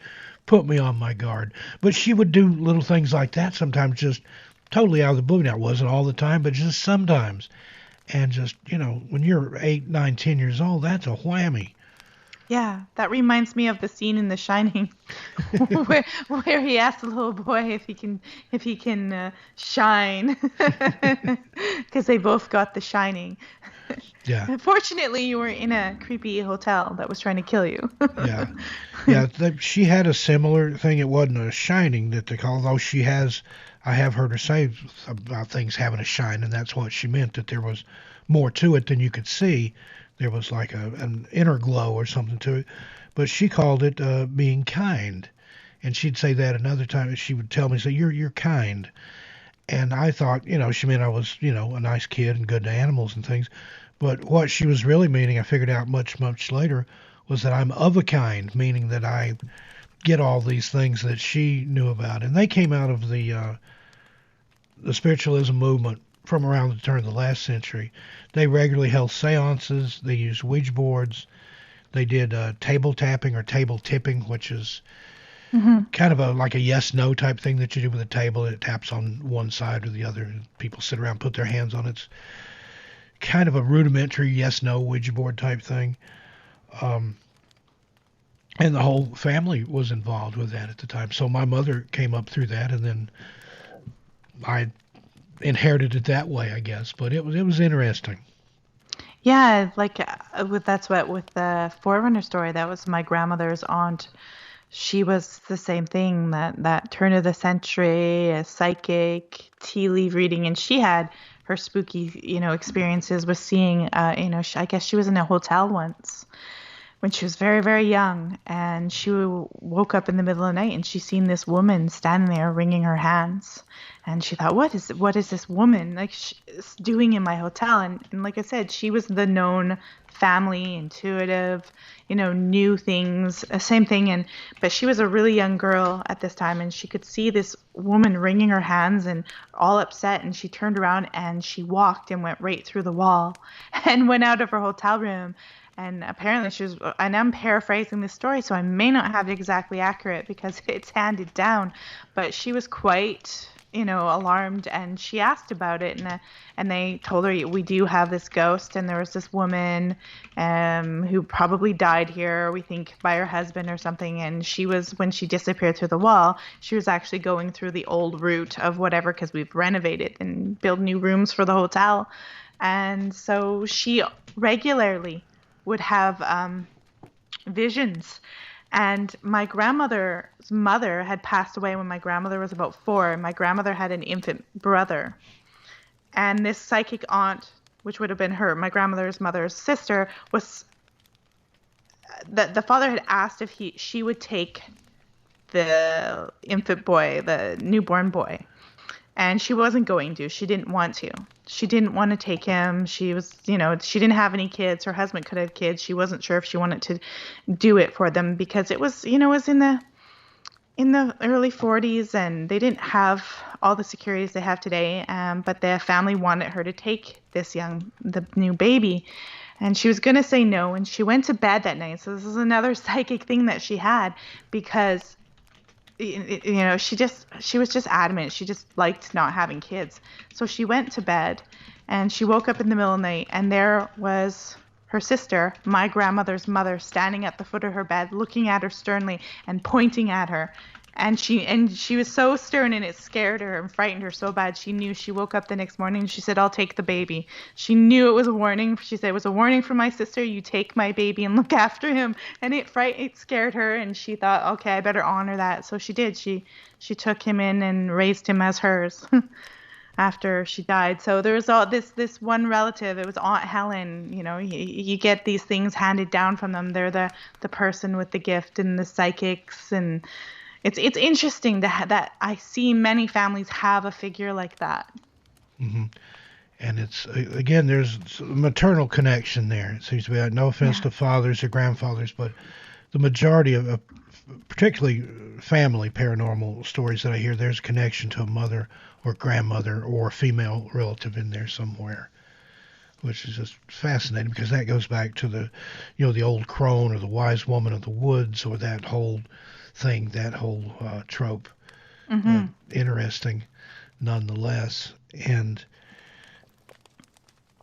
put me on my guard. But she would do little things like that sometimes, just totally out of the blue. Now, it wasn't all the time, but just sometimes. And just, when you're 8, 9, 10 years old, that's a whammy. Yeah, that reminds me of the scene in The Shining, where he asked the little boy if he can shine, because they both got the shining. Yeah. Fortunately, you were in a creepy hotel that was trying to kill you. Yeah. She had a similar thing. It wasn't a shining that they call, though I have heard her say about things having a shine, and that's what she meant, that there was more to it than you could see. There was like an inner glow or something to it. But she called it being kind. And she'd say that another time. She would tell me, say, you're kind. And I thought, she meant I was, a nice kid and good to animals and things. But what she was really meaning, I figured out much, much later, was that I'm of a kind, meaning that I get all these things that she knew about. And they came out of the spiritualism movement from around the turn of the last century. They regularly held seances. They used Ouija boards. They did table tapping or table tipping, which is kind of like a yes-no type thing that you do with a table. It taps on one side or the other, and people sit around, put their hands on it. It's kind of a rudimentary yes-no Ouija board type thing. And the whole family was involved with that at the time. So my mother came up through that, and then I inherited it that way, I guess. But it was interesting. Yeah, like with the Forerunner story, that was my grandmother's aunt. She was the same thing, that turn of the century, a psychic, tea leaf reading, and she had her spooky, experiences with seeing, I guess she was in a hotel once. when she was very, very young, and she woke up in the middle of the night and she seen this woman standing there wringing her hands. And she thought, what is this woman like doing in my hotel? And like I said, she was the known family intuitive, knew things, same thing. But she was a really young girl at this time, and she could see this woman wringing her hands and all upset. And she turned around and she walked and went right through the wall and went out of her hotel room. And apparently she was, and I'm paraphrasing this story, so I may not have it exactly accurate because it's handed down, but she was quite, alarmed, and she asked about it, and they told her, we do have this ghost, and there was this woman who probably died here, we think by her husband or something, and when she disappeared through the wall, she was actually going through the old route of whatever, because we've renovated and built new rooms for the hotel. And so she regularly would have visions. And my grandmother's mother had passed away when my grandmother was about 4. My grandmother had an infant brother. And this psychic aunt, which would have been my grandmother's mother's sister, was the father had asked if she would take the infant boy, the newborn boy. And she wasn't going to. She didn't want to. She didn't want to take him. She was, she didn't have any kids. Her husband could have kids. She wasn't sure if she wanted to do it for them because it was, it was in the early 40s, and they didn't have all the securities they have today. But the family wanted her to take the new baby. And she was going to say no. And she went to bed that night. So this is another psychic thing that she had, because she was just adamant. She just liked not having kids. So she went to bed, and she woke up in the middle of the night, and there was her sister, my grandmother's mother, standing at the foot of her bed, looking at her sternly and pointing at her. And she was so stern, and it scared her and frightened her so bad. She knew. She woke up the next morning and she said, "I'll take the baby." She knew it was a warning. She said, "It was a warning from my sister. You take my baby and look after him." And it scared her, and she thought, okay, I better honor that. So she did. She took him in and raised him as hers after she died. So there was all this one relative. It was Aunt Helen. You get these things handed down from them. They're the person with the gift and the psychics, and it's interesting that I see many families have a figure like that. Mm-hmm. And it's, again, there's a maternal connection there. It seems to be, no offense to fathers or grandfathers, but the majority of particularly family paranormal stories that I hear, there's a connection to a mother or grandmother or a female relative in there somewhere, which is just fascinating, because that goes back to the old crone or the wise woman of the woods, or that whole thing, that whole trope. Mm-hmm. Interesting nonetheless. And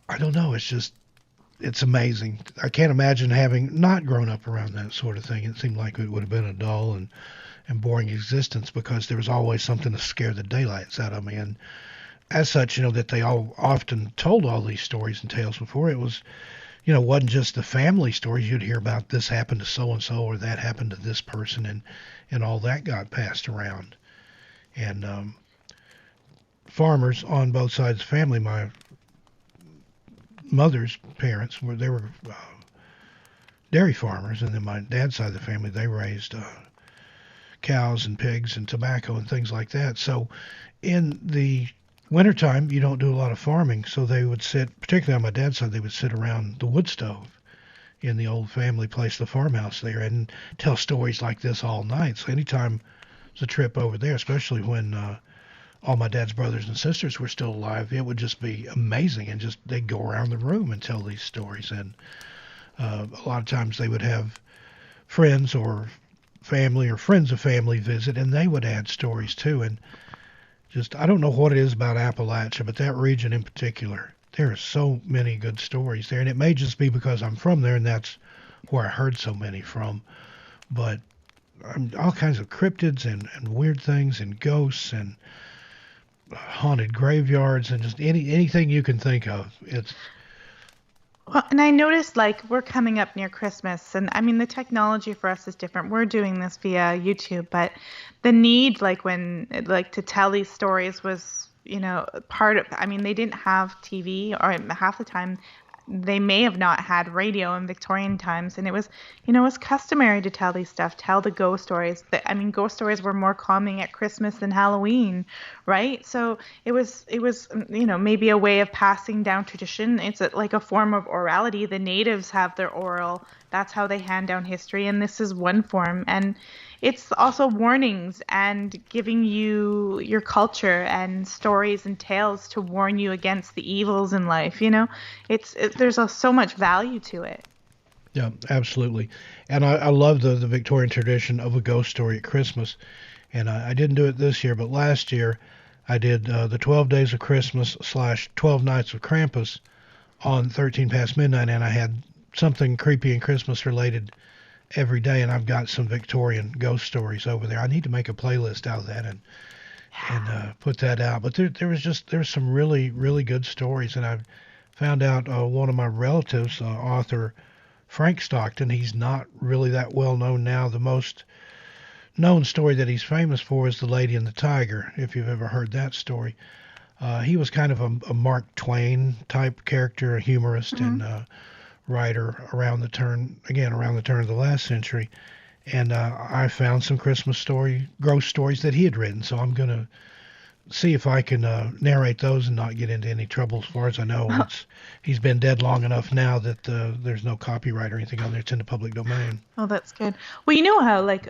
I don't know, it's amazing. I can't imagine having not grown up around that sort of thing. It seemed like it would have been a dull and boring existence, because there was always something to scare the daylights out of me. And as such, that they all often told all these stories and tales before. It was, wasn't just the family stories. You'd hear about this happened to so-and-so, or that happened to this person, and all that got passed around. And farmers on both sides of the family, my mother's parents were dairy farmers, and then my dad's side of the family, they raised cows and pigs and tobacco and things like that. So in the wintertime, you don't do a lot of farming, so they would sit, particularly on my dad's side, they would sit around the wood stove in the old family place, the farmhouse there, and tell stories like this all night. So anytime there's a trip over there, especially when all my dad's brothers and sisters were still alive, it would just be amazing. And just they'd go around the room and tell these stories. And a lot of times they would have friends or family or friends of family visit, and they would add stories too. And just, I don't know what it is about Appalachia, but that region in particular, there are so many good stories there. And it may just be because I'm from there and that's where I heard so many from. But all kinds of cryptids and weird things and ghosts and haunted graveyards and just anything you can think of. Well, and I noticed, like, we're coming up near Christmas, and I mean, the technology for us is different. We're doing this via YouTube, but the need, to tell these stories was, part of, I mean, they didn't have TV, or half the time they may have not had radio in Victorian times, and it was, it was customary to tell these stuff, tell the ghost stories. I mean, ghost stories were more common at Christmas than Halloween, right? So it was maybe a way of passing down tradition. It's like a form of orality. The natives have their oral. That's how they hand down history, and this is one form. And it's also warnings and giving you your culture and stories and tales to warn you against the evils in life. There's so much value to it. Yeah, absolutely. And I love the Victorian tradition of a ghost story at Christmas. And I didn't do it this year, but last year I did the 12 Days of Christmas / 12 Nights of Krampus on 13 past midnight, and I had something creepy and Christmas related every day, and I've got some Victorian ghost stories over there. I need to make a playlist out of that and put that out. But there's some really, really good stories, and I've found out one of my relatives, author Frank Stockton, he's not really that well known now. The most known story that he's famous for is The Lady and the Tiger, if you've ever heard that story. He was kind of a Mark Twain type character, a humorist and writer around the turn of the last century. And I found some ghost stories that he had written, so I'm going to see if I can narrate those and not get into any trouble. As far as I know, he's been dead long enough now that there's no copyright or anything on there. It's in the public domain. Oh, that's good. Well, you know how like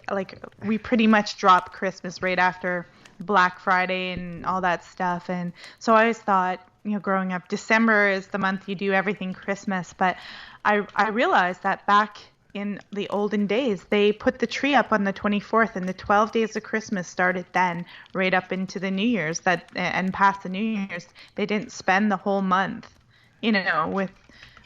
we pretty much drop Christmas right after Black Friday and all that stuff, and so I always thought, growing up, December is the month you do everything Christmas. But I realized that back in the olden days, they put the tree up on the 24th, and the 12 days of Christmas started then, right up into the New Year's, and past the New Year's. They didn't spend the whole month, with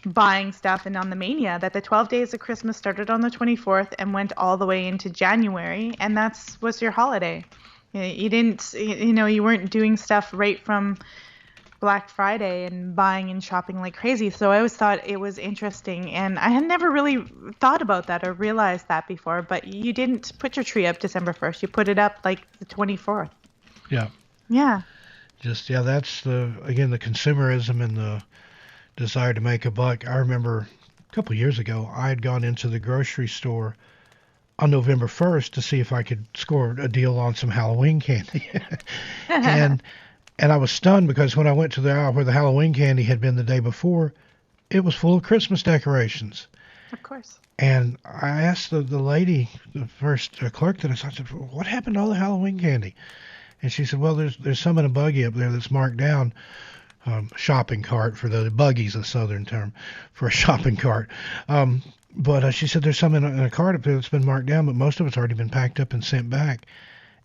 buying stuff and on the mania. That the 12 days of Christmas started on the 24th and went all the way into January, and was your holiday. You didn't, you weren't doing stuff right from Black Friday and buying and shopping like crazy. So I always thought it was interesting, and I had never really thought about that or realized that before. But you didn't put your tree up December 1st. You put it up like the 24th. Yeah. Yeah. That's the consumerism and the desire to make a buck. I remember a couple of years ago, I had gone into the grocery store on November 1st to see if I could score a deal on some Halloween candy. And I was stunned because when I went to the aisle where the Halloween candy had been the day before, it was full of Christmas decorations. Of course. And I asked the lady, the first clerk that I said, what happened to all the Halloween candy? And she said, well, there's some in a buggy up there that's marked down. Shopping cart, for the buggy's a southern term for a shopping cart. But she said there's some in a cart up there that's been marked down, but most of it's already been packed up and sent back.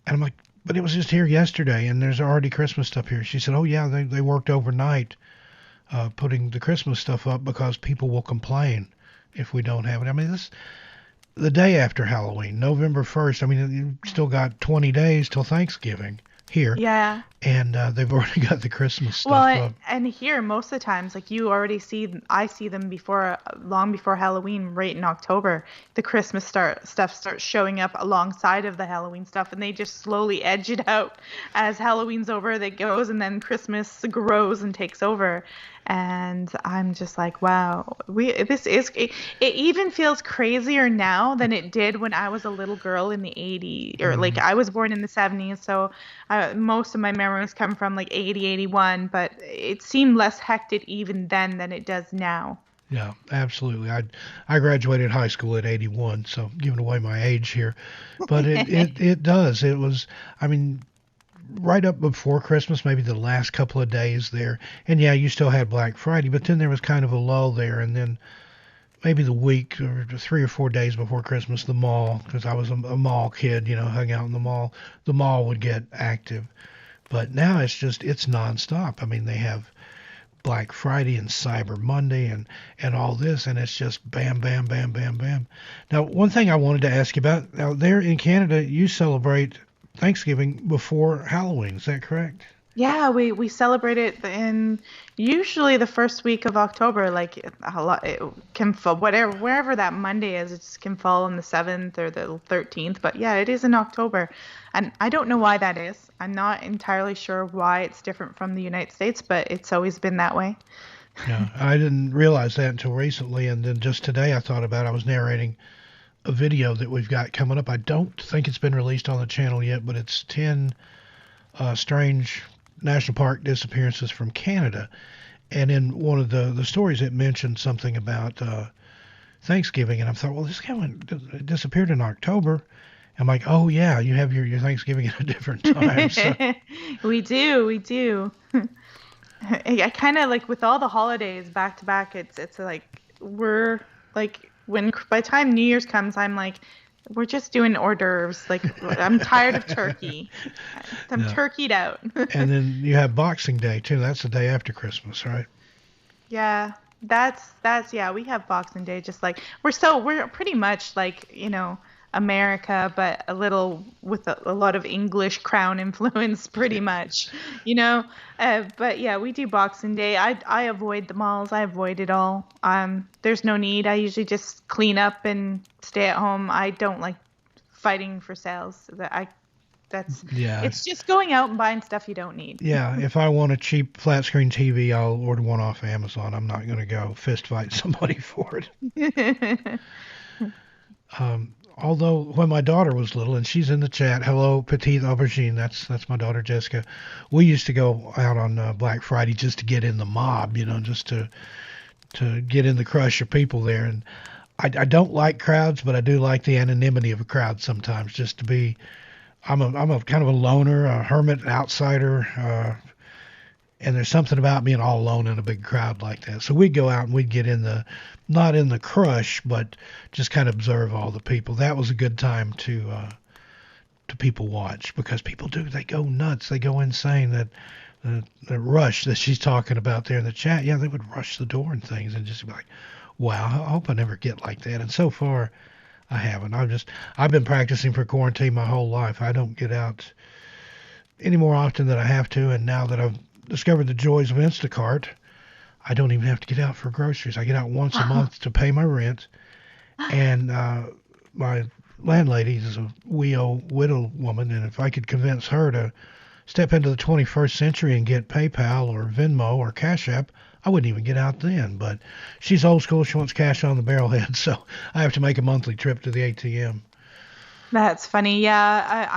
And I'm like, but it was just here yesterday, and there's already Christmas stuff here. She said, oh, yeah, they worked overnight putting the Christmas stuff up because people will complain if we don't have it. I mean, the day after Halloween, November 1st. I mean, you still got 20 days till Thanksgiving here. Yeah. And they've already got the Christmas stuff up. And here, most of the times, like I see them long before Halloween, right in October. The Christmas stuff starts showing up alongside of the Halloween stuff, and they just slowly edge it out as Halloween's over. That goes, and then Christmas grows and takes over. And I'm just like, wow, it even feels crazier now than it did when I was a little girl in the 80s, or like I was born in the 70s. So most of my memories come from like 80, 81, but it seemed less hectic even then than it does now. Yeah, absolutely. I graduated high school at 81, so giving away my age here, but it does. It was, I mean, right up before Christmas, maybe the last couple of days there. And yeah, you still had Black Friday, but then there was kind of a lull there. And then maybe the week or 3 or 4 days before Christmas, the mall, because I was a mall kid, hung out in the mall would get active. But now it's nonstop. I mean, they have Black Friday and Cyber Monday and all this, and it's just bam, bam, bam, bam, bam. Now, one thing I wanted to ask you about, now there in Canada, you celebrate Thanksgiving before Halloween, is that correct? Yeah, we celebrate it in usually the first week of October. Like it can fall wherever that Monday is. It can fall on the 7th or the 13th. But yeah, it is in October, and I don't know why that is. I'm not entirely sure why it's different from the United States, but it's always been that way. Yeah, I didn't realize that until recently, and then just today I thought about it. I was narrating a video that we've got coming up. I don't think it's been released on the channel yet, but it's 10 strange national park disappearances from Canada. And in one of the stories, it mentioned something about Thanksgiving, and I thought, well, this guy disappeared in October. I'm like, oh yeah, you have your Thanksgiving at a different time. So We do, we do. I kind of like with all the holidays back to back. It's like we're like when by the time New Year's comes, I'm like we're just doing hors d'oeuvres. Like I'm tired of turkey. I'm yeah. turkeyed out. And then you have Boxing Day too. That's the day after Christmas, right? Yeah, yeah. We have Boxing Day, just like we're pretty much like America, but a little with a lot of English crown influence, pretty much, you know. But yeah, we do Boxing Day. I avoid the malls. I avoid it all. There's no need. I usually just clean up and stay at home. I don't like fighting for sales. Yeah. It's just going out and buying stuff you don't need. Yeah, if I want a cheap flat screen TV, I'll order one off Amazon. I'm not going to go fist fight somebody for it. Although when my daughter was little, and she's in the chat, hello, petite aubergine. That's my daughter Jessica. We used to go out on Black Friday just to get in the mob, just to get in the crush of people there. And I don't like crowds, but I do like the anonymity of a crowd sometimes. Just to be, I'm a kind of a loner, a hermit, outsider. And there's something about being all alone in a big crowd like that. So we'd go out and we'd get not in the crush, but just kind of observe all the people. That was a good time to people watch, because they go nuts, they go insane. That the rush that she's talking about there in the chat, yeah, they would rush the door and things and just be like, wow, I hope I never get like that. And so far, I haven't. I've been practicing for quarantine my whole life. I don't get out any more often than I have to, and now that I've discovered the joys of Instacart, I don't even have to get out for groceries. I get out once a month to pay my rent, and my landlady is a wee old widow woman, and if I could convince her to step into the 21st century and get PayPal or Venmo or Cash App, I wouldn't even get out then. But she's old school. She wants cash on the barrelhead, so I have to make a monthly trip to the ATM. That's funny. Yeah,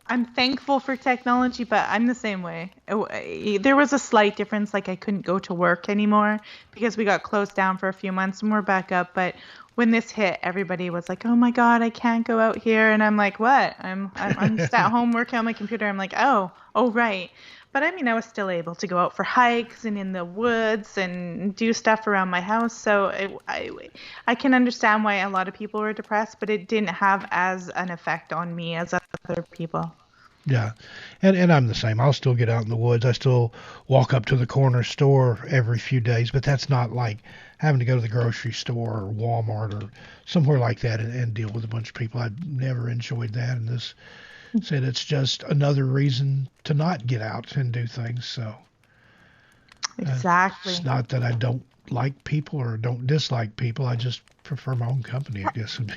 I'm thankful for technology, but I'm the same way. There was a slight difference, like I couldn't go to work anymore because we got closed down for a few months and we're back up. But when this hit, everybody was like, "Oh my God, I can't go out here," and I'm like, "What? I'm just at home working on my computer." I'm like, "Oh, right." But I mean, I was still able to go out for hikes and in the woods and do stuff around my house. So I can understand why a lot of people were depressed, but it didn't have as an effect on me as other people. Yeah, and I'm the same. I'll still get out in the woods. I still walk up to the corner store every few days, but that's not like having to go to the grocery store or Walmart or somewhere like that and deal with a bunch of people. I've never enjoyed that, and this said it's just another reason to not get out and do things. So Exactly. it's not that I don't like people or don't dislike people. I just prefer my own company, I guess would be.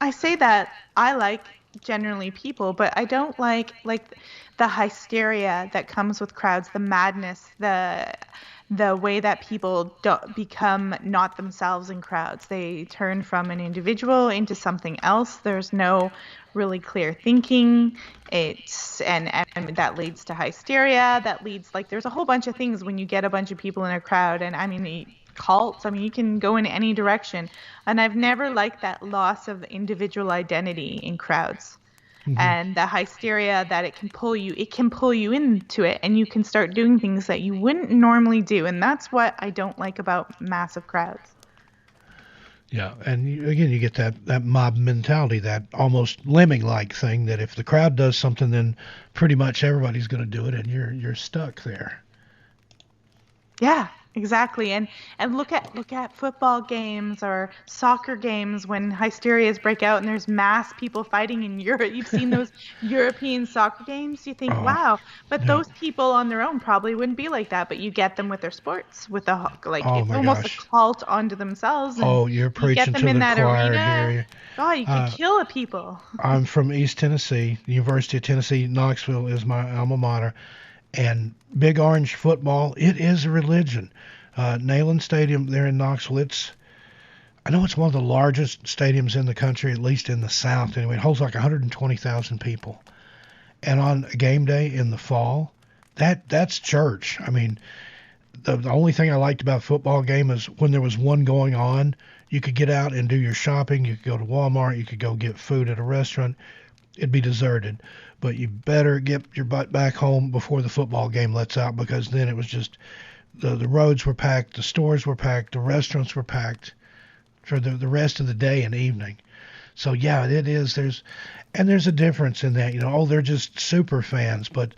I say that I like generally people, but I don't like the hysteria that comes with crowds, the madness, the way that people become not themselves in crowds. They turn from an individual into something else. There's no really clear thinking. And that leads to hysteria. That leads, like, there's a whole bunch of things when you get a bunch of people in a crowd. And I mean, cults, I mean, you can go in any direction. And I've never liked that loss of individual identity in crowds. Mm-hmm. And the hysteria that it can pull you into it, and you can start doing things that you wouldn't normally do. And that's what I don't like about massive crowds. Yeah, and again, you get that mob mentality, that almost lemming-like thing, that if the crowd does something, then pretty much everybody's going to do it, and you're stuck there. Yeah, exactly. And look at football games or soccer games when hysterias break out and there's mass people fighting in Europe. You've seen those European soccer games. You think, wow, but those people on their own probably wouldn't be like that. But you get them with their sports, with it's almost a cult onto themselves. And you're preaching get them to in the that choir arena. here. Oh, you could kill people. I'm from East Tennessee, University of Tennessee. Knoxville is my alma mater. And Big Orange football, it is a religion. Neyland Stadium there in Knoxville, I know it's one of the largest stadiums in the country, at least in the South. Anyway, it holds like 120,000 people. And on a game day in the fall, that's church. I mean, the only thing I liked about football game is when there was one going on, you could get out and do your shopping. You could go to Walmart. You could go get food at a restaurant. It'd be deserted. But you better get your butt back home before the football game lets out, because then it was just the roads were packed, the stores were packed, the restaurants were packed for the rest of the day and evening. So yeah, it is. There's a difference in that. Oh, they're just super fans, but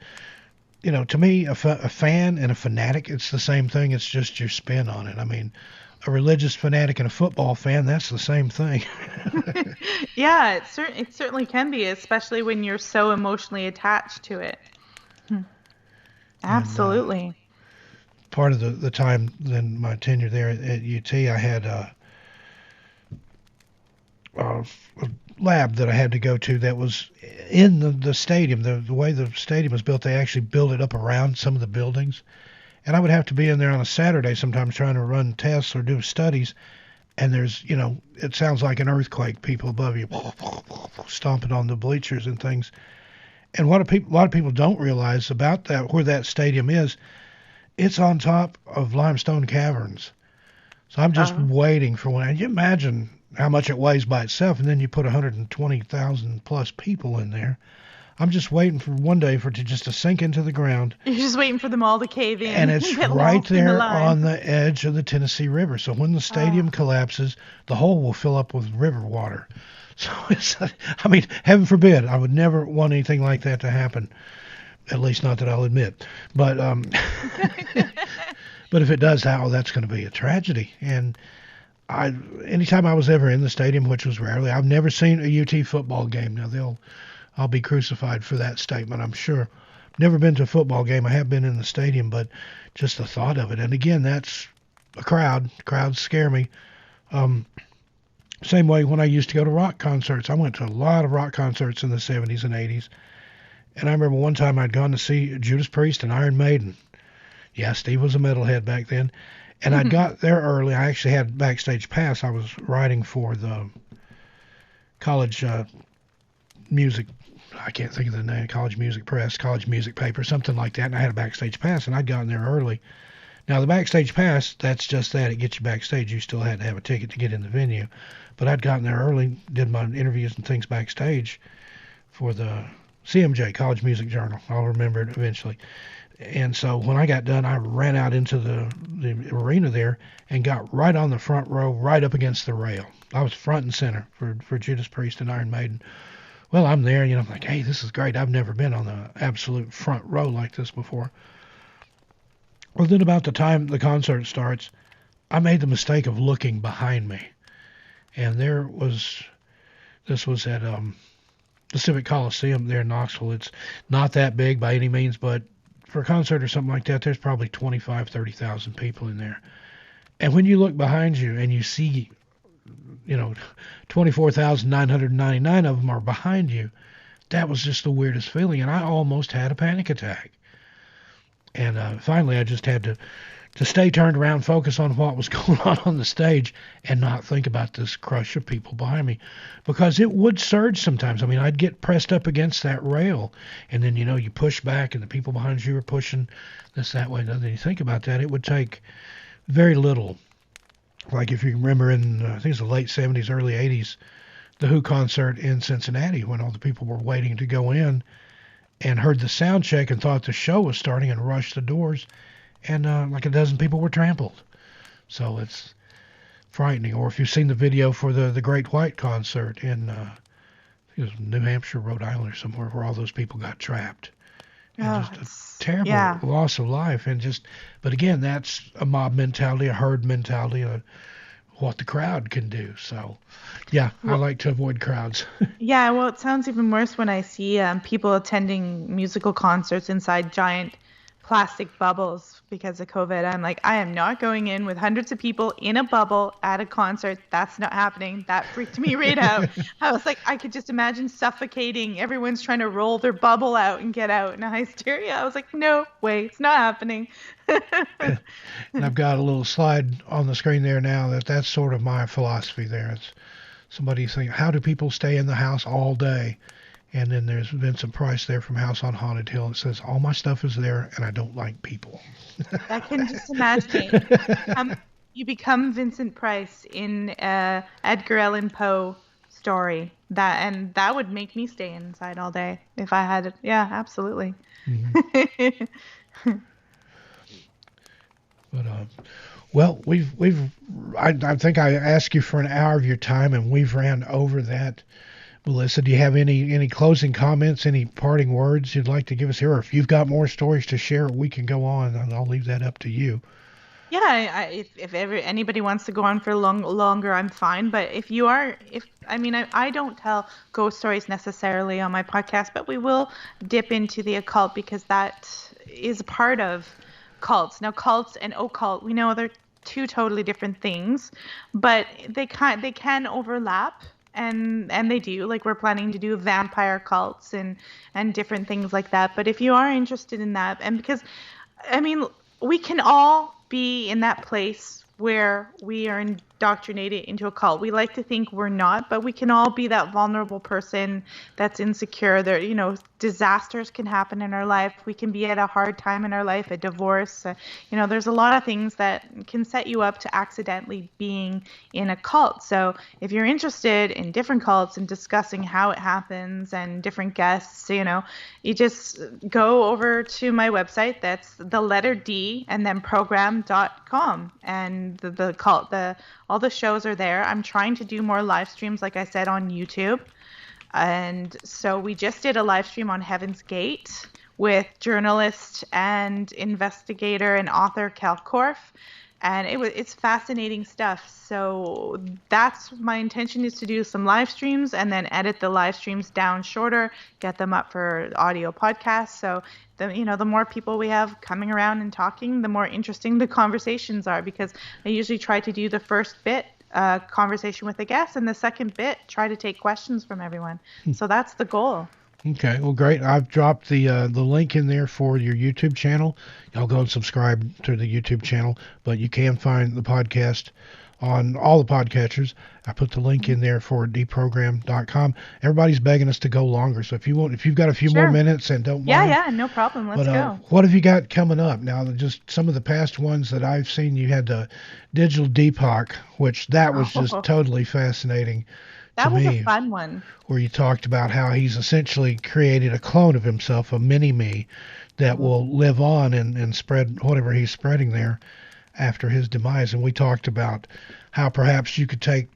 to me, a fan and a fanatic, it's the same thing. It's just your spin on it. I mean, a religious fanatic and a football fan, that's the same thing. Yeah, it certainly can be, especially when you're so emotionally attached to it. Absolutely. And, part of the time in my tenure there at UT, I had a lab that I had to go to that was in the stadium. The way the stadium was built, they actually built it up around some of the buildings. And I would have to be in there on a Saturday sometimes trying to run tests or do studies. And there's, it sounds like an earthquake, people above you stomping on the bleachers and things. And what a lot of people don't realize about that, where that stadium is, it's on top of limestone caverns. So I'm just waiting for one. And you imagine how much it weighs by itself, and then you put 120,000 plus people in there. I'm just waiting for one day for it to sink into the ground. You're just waiting for them all to cave in. And it's right there on the edge of the Tennessee River. So when the stadium collapses, the hole will fill up with river water. So heaven forbid, I would never want anything like that to happen. At least not that I'll admit. But but if it does, that's going to be a tragedy. And anytime I was ever in the stadium, which was rarely, I've never seen a UT football game. Now I'll be crucified for that statement, I'm sure. Never been to a football game. I have been in the stadium, but just the thought of it. And again, that's a crowd. Crowds scare me. Same way when I used to go to rock concerts. I went to a lot of rock concerts in the 70s and 80s. And I remember one time I'd gone to see Judas Priest and Iron Maiden. Yeah, Steve was a metalhead back then. And I'd got there early. I actually had backstage pass. I was writing for the college music, I can't think of the name, college music press, college music paper, something like that. And I had a backstage pass, and I'd gotten there early. Now, the backstage pass, that's just that. It gets you backstage. You still had to have a ticket to get in the venue. But I'd gotten there early, did my interviews and things backstage for the CMJ, College Music Journal. I'll remember it eventually. And so when I got done, I ran out into the arena there and got right on the front row, right up against the rail. I was front and center for Judas Priest and Iron Maiden. Well, I'm there, I'm like, hey, this is great. I've never been on the absolute front row like this before. Well, then about the time the concert starts, I made the mistake of looking behind me. And this was at the Civic Coliseum there in Knoxville. It's not that big by any means, but for a concert or something like that, there's probably 25, 30,000 people in there. And when you look behind you and you see, 24,999 of them are behind you, that was just the weirdest feeling. And I almost had a panic attack. And finally, I just had to stay turned around, focus on what was going on the stage, and not think about this crush of people behind me, because it would surge sometimes. I mean, I'd get pressed up against that rail, and then, you push back, and the people behind you are pushing this, that way. And then you think about that, it would take very little. Like if you remember in, I think it was the late 70s, early 80s, the Who concert in Cincinnati, when all the people were waiting to go in and heard the sound check and thought the show was starting and rushed the doors, and like a dozen people were trampled. So it's frightening. Or if you've seen the video for the Great White concert in I think it was New Hampshire, Rhode Island or somewhere, where all those people got trapped. And just a terrible loss of life. But again, that's a mob mentality, a herd mentality, what the crowd can do. So, yeah, I like to avoid crowds. Yeah, well, it sounds even worse when I see people attending musical concerts inside giant plastic bubbles because of COVID. I'm like, I am not going in with hundreds of people in a bubble at a concert. That's not happening. That freaked me right out. I was like, I could just imagine suffocating. Everyone's trying to roll their bubble out and get out in a hysteria. I was like, no way, it's not happening. And I've got a little slide on the screen there now that's sort of my philosophy there. It's somebody saying, how do people stay in the house all day? And then there's Vincent Price there from House on Haunted Hill. It says, all my stuff is there, and I don't like people. I can just imagine it. You become Vincent Price in Edgar Allan Poe story. That would make me stay inside all day if I had it. Yeah, absolutely. Mm-hmm. But well, I think I asked you for an hour of your time, and we've ran over that. Melissa, do you have any closing comments, any parting words you'd like to give us here? Or if you've got more stories to share, we can go on, and I'll leave that up to you. Yeah, if ever anybody wants to go on for longer, I'm fine. But I don't tell ghost stories necessarily on my podcast, but we will dip into the occult because that is a part of cults. Now, cults and occult, we know they're two totally different things, but they can overlap. And they do, like we're planning to do vampire cults and different things like that. But if you are interested in that, and because, we can all be in that place where we are indoctrinated into a cult. We like to think we're not, but we can all be that vulnerable person that's insecure. There, disasters can happen in our life. We can be at a hard time in our life, a divorce. There's a lot of things that can set you up to accidentally being in a cult. So if you're interested in different cults and discussing how it happens and different guests, you just go over to my website. That's the letter D and then program.com. And the cult, all the shows are there. I'm trying to do more live streams, like I said, on YouTube. And so we just did a live stream on Heaven's Gate with journalist and investigator and author Cal Korff. And it's fascinating stuff. So that's my intention, is to do some live streams and then edit the live streams down shorter, get them up for audio podcasts. So the more people we have coming around and talking, the more interesting the conversations are, because I usually try to do the first bit conversation with a guest, and the second bit try to take questions from everyone. So that's the goal. Okay, well, great. I've dropped the link in there for your YouTube channel. Y'all go and subscribe to the YouTube channel, but you can find the podcast on all the podcatchers. I put the link in there for deprogram.com. Everybody's begging us to go longer, so if you've got a few more minutes and don't mind. Yeah, no problem. Let's go. What have you got coming up now? Just some of the past ones that I've seen. You had the Digital Deepak, which that was just totally fascinating. That was a fun one. Where you talked about how he's essentially created a clone of himself, a mini-me, that will live on and spread whatever he's spreading there after his demise. And we talked about how perhaps you could take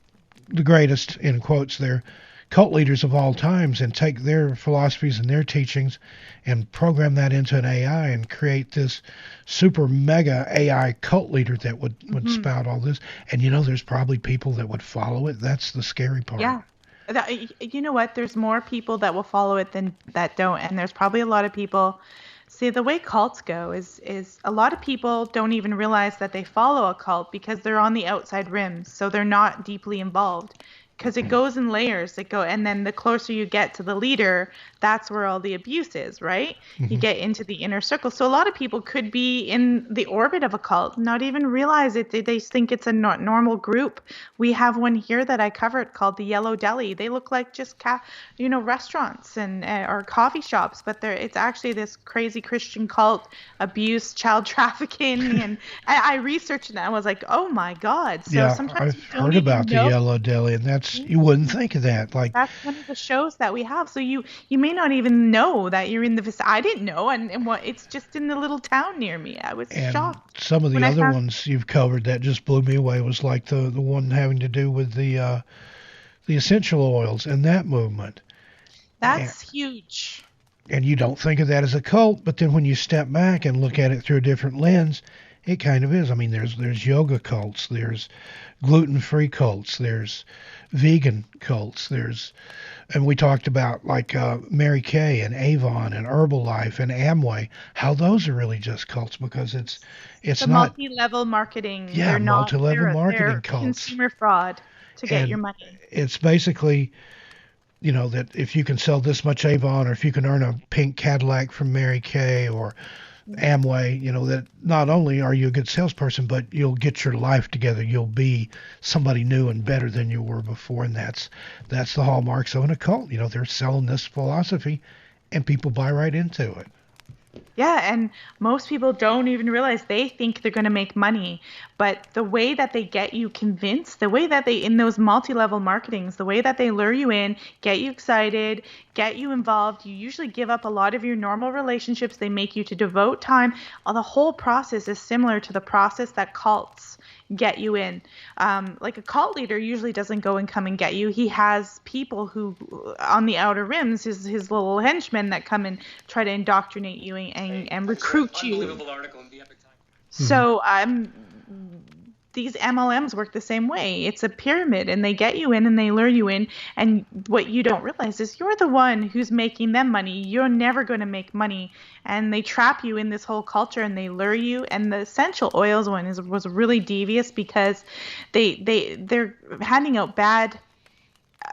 the greatest, in quotes there, cult leaders of all times and take their philosophies and their teachings and program that into an AI and create this super mega AI cult leader that would spout all this. And there's probably people that would follow it. That's the scary part. Yeah. You know what? There's more people that will follow it than that don't. And there's probably a lot of people. See, the way cults go is a lot of people don't even realize that they follow a cult because they're on the outside rims. So they're not deeply involved. Because it goes in layers. And then the closer you get to the leader, that's where all the abuse is, right? Mm-hmm. You get into the inner circle. So a lot of people could be in the orbit of a cult, not even realize it. They think it's a normal group. We have one here that I covered called the Yellow Deli. They look like just restaurants and or coffee shops, but it's actually this crazy Christian cult, abuse, child trafficking, and I researched that. I was like, oh my God! So sometimes I've heard about the Yellow Deli, and that's you wouldn't think of that. Like that's one of the shows that we have. So you may not even know that you're in the vicinity. I didn't know, and what it's just in the little town near me. I was shocked. Some of the other ones you've covered that just blew me away was like the one having to do with the essential oils and that movement. That's huge. And you don't think of that as a cult, but then when you step back and look at it through a different lens, it kind of is. I mean, there's yoga cults, there's gluten-free cults, there's vegan cults, there's And we talked about like Mary Kay and Avon and Herbalife and Amway, how those are really just cults because it's The not, multi-level marketing, yeah, they're not, multi-level marketing they're cults. consumer fraud to get your And money. it's basically, that if you can sell this much Avon or if you can earn a pink Cadillac from Mary Kay or Amway, that not only are you a good salesperson, but you'll get your life together. You'll be somebody new and better than you were before, and that's the hallmarks of an occult. They're selling this philosophy, and people buy right into it. Yeah, and most people don't even realize they think they're going to make money. But the way that they get you convinced, the way that they, in those multi-level marketings, the way that they lure you in, get you excited, get you involved, you usually give up a lot of your normal relationships. They make you to devote time. The whole process is similar to the process that cults get you in. Like a cult leader usually doesn't go and come and get you. He has people who, on the outer rims, his little henchmen that come and try to indoctrinate you and recruit you. Unbelievable article in the Epic Times. So these MLMs work the same way. It's a pyramid, and they get you in and they lure you in. And what you don't realize is you're the one who's making them money. You're never going to make money. And they trap you in this whole culture, and they lure you. And the essential oils one was really devious because they're handing out bad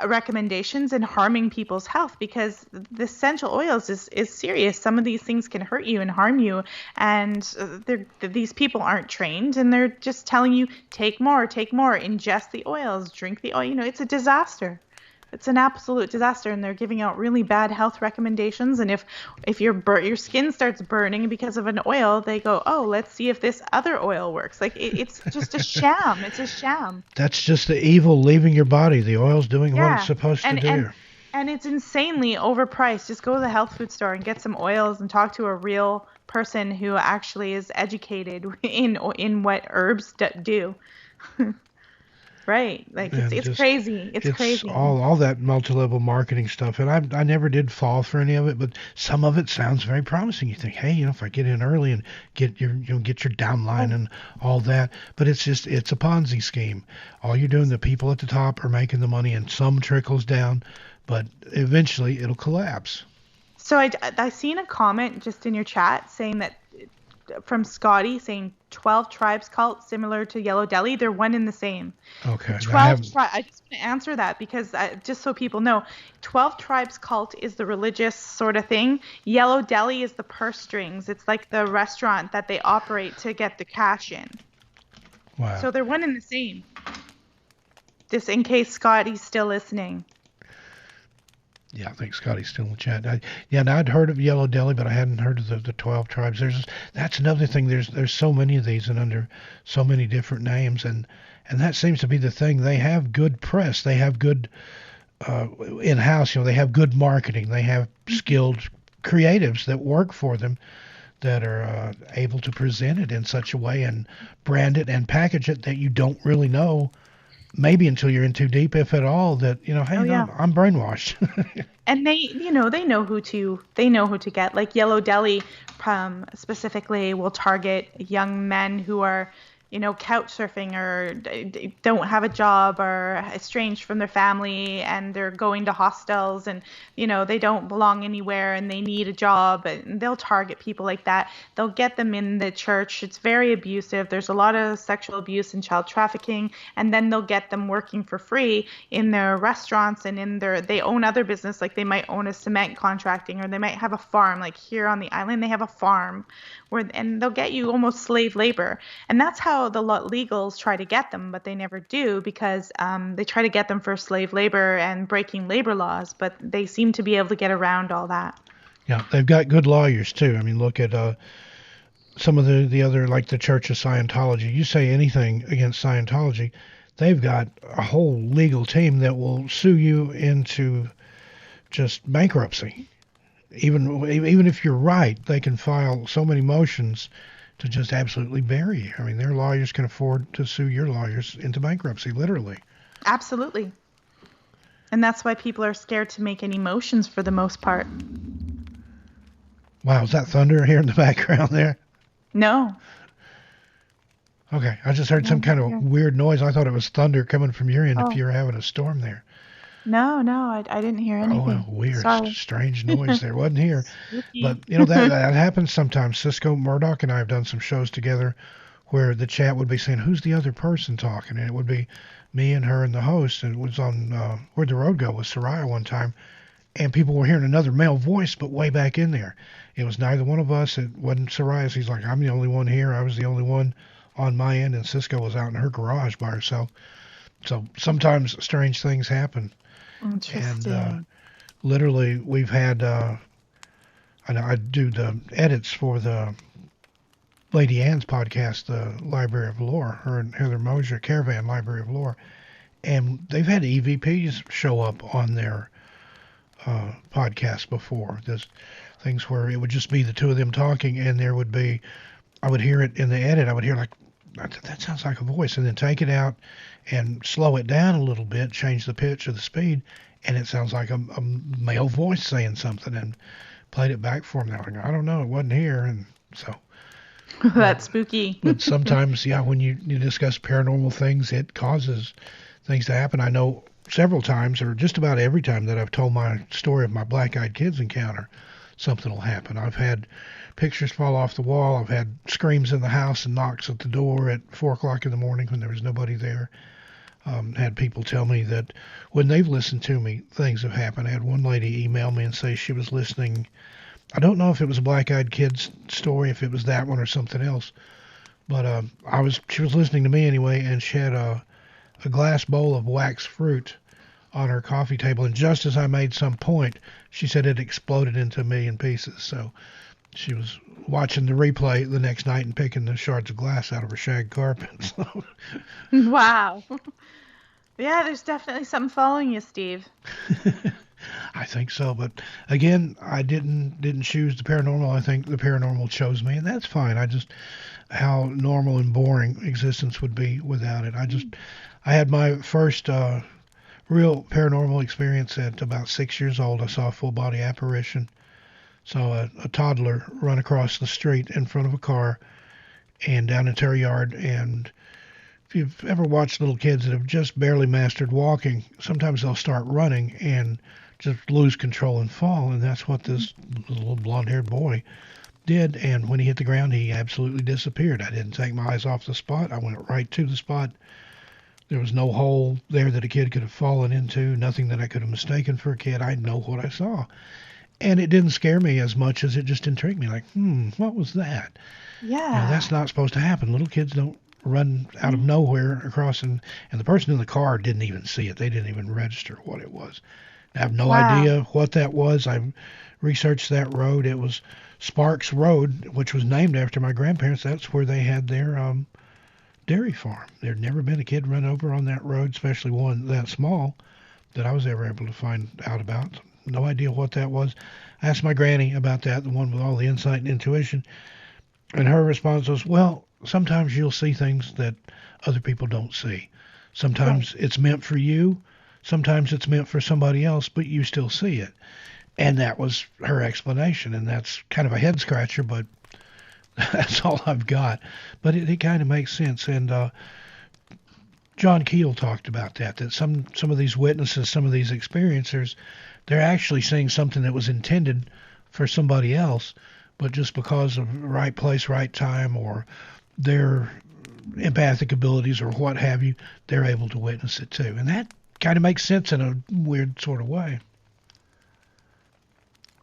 recommendations and harming people's health, because the essential oils is serious. Some of these things can hurt you and harm you, and these people aren't trained, and they're just telling you take more, ingest the oils, drink the oil. It's a disaster. It's an absolute disaster, and they're giving out really bad health recommendations. And if your skin starts burning because of an oil, they go, oh, let's see if this other oil works. Like it's just a sham. It's a sham. That's just the evil leaving your body. The oil's doing what it's supposed to do. And it's insanely overpriced. Just go to the health food store and get some oils and talk to a real person who actually is educated in what herbs do. Right. Like it's crazy. It's crazy. All that multi-level marketing stuff. And I never did fall for any of it, but some of it sounds very promising. You think, hey, if I get in early and get your downline and all that, but it's a Ponzi scheme. All you're doing, the people at the top are making the money, and some trickles down, but eventually it'll collapse. So I seen a comment just in your chat saying that, from Scotty, saying 12 tribes cult similar to Yellow Deli. They're one and the same. Okay. 12 tribes. I just want to answer that because just so people know, 12 tribes cult is the religious sort of thing. Yellow Deli is the purse strings. It's like the restaurant that they operate to get the cash in. Wow. So they're one and the same. Just in case Scotty's still listening. Yeah, I think Scotty's still in the chat. I'd heard of Yellow Deli, but I hadn't heard of the 12 tribes. That's another thing. There's so many of these and under so many different names, and that seems to be the thing. They have good press. They have good in-house. They have good marketing. They have skilled creatives that work for them that are able to present it in such a way and brand it and package it that you don't really know. Maybe until you're in too deep, if at all, that hey, I'm brainwashed. And they know who to get. Like Yellow Deli, specifically, will target young men who are couch surfing or don't have a job or estranged from their family, and they're going to hostels, and they don't belong anywhere and they need a job, and they'll target people like that. They'll get them in the church. It's very abusive. There's a lot of sexual abuse and child trafficking, and then they'll get them working for free in their restaurants and they own other business. Like they might own a cement contracting, or they might have a farm. Like here on the island, they have a farm and they'll get you almost slave labor. And that's how the legals try to get them, but they never do, because they try to get them for slave labor and breaking labor laws, but they seem to be able to get around all that. Yeah, they've got good lawyers too. I mean, look at some of the other, like the Church of Scientology. You say anything against Scientology, they've got a whole legal team that will sue you into just bankruptcy. Even if you're right, they can file so many motions to just absolutely bury you. I mean, their lawyers can afford to sue your lawyers into bankruptcy, literally. Absolutely. And that's why people are scared to make any motions for the most part. Wow, is that thunder here in the background there? No. Okay, I just heard some kind of weird noise. I thought it was thunder coming from your end if you were having a storm there. No, no, I didn't hear Oh, anything. well, weird, Sorry. strange noise there. Wasn't here. But, Spooky. that happens sometimes. Cisco Murdoch and I have done some shows together where the chat would be saying, who's the other person talking? And it would be me and her and the host. And it was on Where'd the Road Go with Soraya one time. And people were hearing another male voice, but way back in there. It was neither one of us. It wasn't Soraya's. He's like, I'm the only one here. I was the only one on my end. And Cisco was out in her garage by herself. So sometimes strange things happen. And Interesting. literally, we've had, I do the edits for the Lady Ann's podcast, the Library of Lore, her and Heather Mosier, Caravan Library of Lore. And they've had EVPs show up on their podcast before. There's things where it would just be the two of them talking, and there would be, I would hear it in the edit, I would hear like, that sounds like a voice, and then take it out and slow it down a little bit, change the pitch or the speed, and it sounds like a male voice saying something, and played it back for them. They're like, I don't know, it wasn't here, and so. That's spooky. But sometimes, yeah, when you discuss paranormal things, it causes things to happen. I know several times, or just about every time that I've told my story of my black-eyed kids encounter, something will happen. I've had pictures fall off the wall. I've had screams in the house and knocks at the door at 4 o'clock in the morning when there was nobody there. Had people tell me that when they've listened to me, things have happened. I had one lady email me and say she was listening. I don't know if it was a black-eyed kid's story, if it was that one or something else, but she was listening to me anyway, and she had a glass bowl of wax fruit on her coffee table, and just as I made some point, she said it exploded into a million pieces. So she was watching the replay the next night and picking the shards of glass out of her shag carpet. So Wow. Yeah, there's definitely something following you, Steve. I think so, but again, I didn't choose the paranormal. I think the paranormal chose me, and that's fine. I just how normal and boring existence would be without it. I had my first real paranormal experience at about 6 years old. I saw a full body apparition. Saw a toddler run across the street in front of a car and down into her yard. And if you've ever watched little kids that have just barely mastered walking, sometimes they'll start running and just lose control and fall. And that's what this little blonde-haired boy did. And when he hit the ground, he absolutely disappeared. I didn't take my eyes off the spot. I went right to the spot. There was no hole there that a kid could have fallen into, nothing that I could have mistaken for a kid. I know what I saw. And it didn't scare me as much as it just intrigued me. Like, what was that? Yeah. That's not supposed to happen. Little kids don't run out of nowhere across, and the person in the car didn't even see it. They didn't even register what it was. I have no Wow. idea what that was. I researched that road. It was Sparks Road, which was named after my grandparents. That's where they had their dairy farm. There'd never been a kid run over on that road, especially one that small, that I was ever able to find out about. No idea what that was. I asked my granny about that, the one with all the insight and intuition, and her response was, well, sometimes you'll see things that other people don't see. Right. Sometimes it's meant for you, sometimes it's meant for somebody else, but you still see it. And that was her explanation, and that's kind of a head scratcher, but that's all I've got. But it kind of makes sense, and John Keel talked about that some of these witnesses, some of these experiencers, they're actually seeing something that was intended for somebody else, but just because of right place, right time, or their empathic abilities or what have you, they're able to witness it too. And that kind of makes sense in a weird sort of way.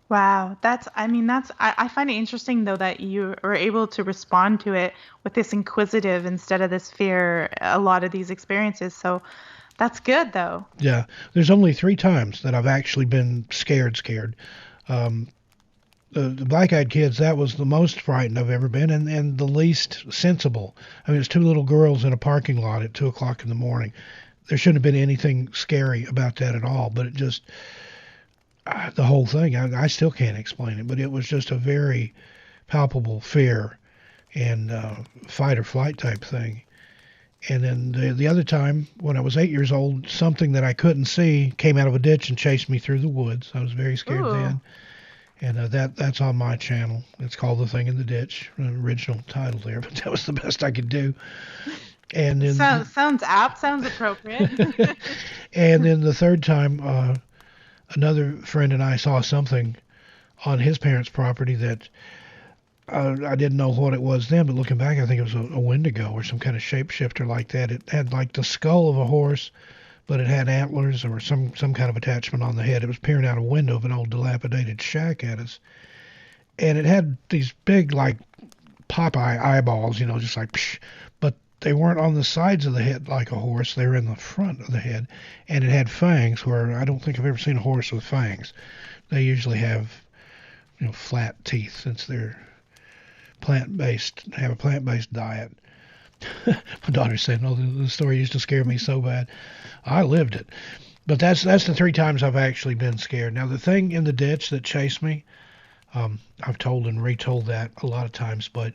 Wow. I find it interesting though that you are able to respond to it with this inquisitive instead of this fear, a lot of these experiences. So that's good though. Yeah, there's only 3 times that I've actually been scared. Um, the black-eyed kids, that was the most frightened I've ever been, and the least sensible. I mean, it's 2 little girls in a parking lot at 2 o'clock in the morning. There shouldn't have been anything scary about that at all, but it just, the whole thing, I still can't explain it, but it was just a very palpable fear and fight or flight type thing. And then the other time, when I was 8 years old, something that I couldn't see came out of a ditch and chased me through the woods. I was very scared Ooh. then. And that's on my channel. It's called The Thing in the Ditch, the original title there, but that was the best I could do. And then Sounds apt. Sounds appropriate. and then the third time, another friend and I saw something on his parents' property that I didn't know what it was then, but looking back, I think it was a Wendigo or some kind of shapeshifter like that. It had like the skull of a horse, but it had antlers or some kind of attachment on the head. It was peering out a window of an old dilapidated shack at us, and it had these big like Popeye eyeballs, just like psh, but they weren't on the sides of the head like a horse. They were in the front of the head, and it had fangs where I don't think I've ever seen a horse with fangs. They usually have, flat teeth since they're plant-based, have a plant-based diet. My daughter said, "No, the story used to scare me so bad." I lived it. But that's the three times I've actually been scared. Now the thing in the ditch that chased me, I've told and retold that a lot of times, but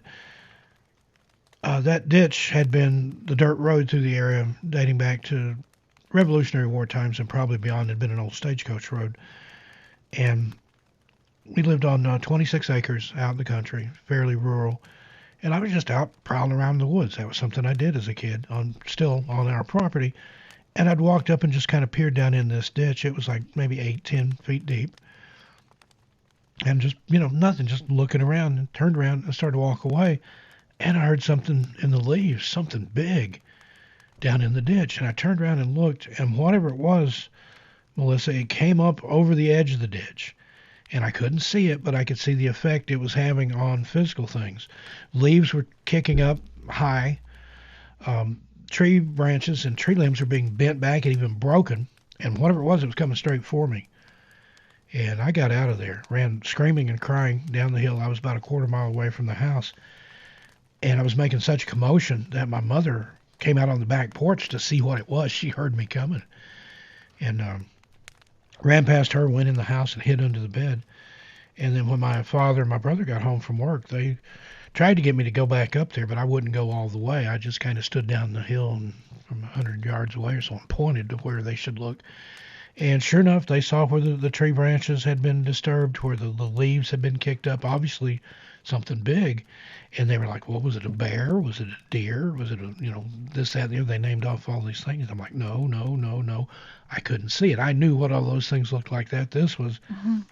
that ditch had been the dirt road through the area dating back to Revolutionary War times and probably beyond. Had been an old stagecoach road, and we lived on 26 acres out in the country, fairly rural. And I was just out prowling around the woods. That was something I did as a kid, still on our property. And I'd walked up and just kind of peered down in this ditch. It was like maybe 8-10 feet deep. And just, nothing, just looking around, and turned around and started to walk away. And I heard something in the leaves, something big down in the ditch. And I turned around and looked, and whatever it was, Melissa, it came up over the edge of the ditch. And I couldn't see it, but I could see the effect it was having on physical things. Leaves were kicking up high. Tree branches and tree limbs were being bent back and even broken. And whatever it was coming straight for me. And I got out of there, ran screaming and crying down the hill. I was about a quarter mile away from the house. And I was making such commotion that my mother came out on the back porch to see what it was. She heard me coming. And ran past her, went in the house and hid under the bed. And then when my father and my brother got home from work, they tried to get me to go back up there, but I wouldn't go all the way. I just kind of stood down the hill and from 100 yards away or so and pointed to where they should look. And sure enough, they saw where the tree branches had been disturbed, where the leaves had been kicked up, obviously something big. And they were like, well, was it a bear? Was it a deer? Was it this, that, and the other? They named off all these things. I'm like, no, no, no, no. I couldn't see it. I knew what all those things looked like. This was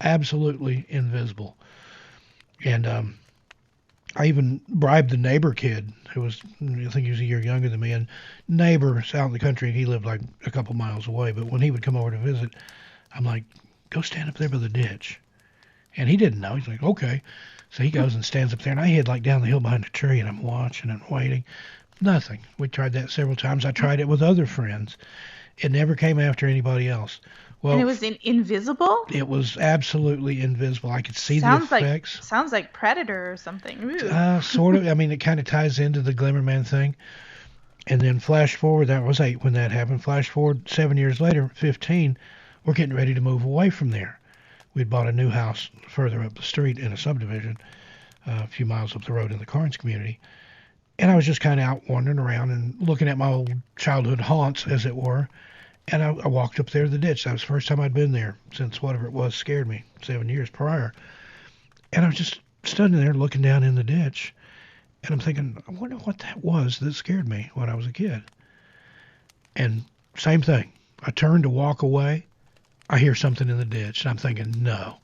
absolutely invisible. And I even bribed the neighbor kid who was, I think he was a year younger than me, and neighbors out in the country. He lived like a couple miles away, but when he would come over to visit, I'm like, go stand up there by the ditch. And he didn't know. He's like, okay. So he goes and stands up there, and I hid like down the hill behind a tree, and I'm watching and waiting. Nothing. We tried that several times. I tried it with other friends. It never came after anybody else. Well, and it was invisible? It was absolutely invisible. I could see the effects. Sounds like Predator or something. Sort of. I mean, it kind of ties into the Glimmerman thing. And then flash forward, that was 8 when that happened. Flash forward 7 years later, 15, we're getting ready to move away from there. We'd bought a new house further up the street in a subdivision, a few miles up the road in the Carnes community. And I was just kind of out wandering around and looking at my old childhood haunts, as it were. And I walked up there to the ditch. That was the first time I'd been there since whatever it was scared me 7 years prior. And I was just standing there looking down in the ditch. And I'm thinking, I wonder what that was that scared me when I was a kid. And same thing. I turned to walk away. I hear something in the ditch. And I'm thinking, no.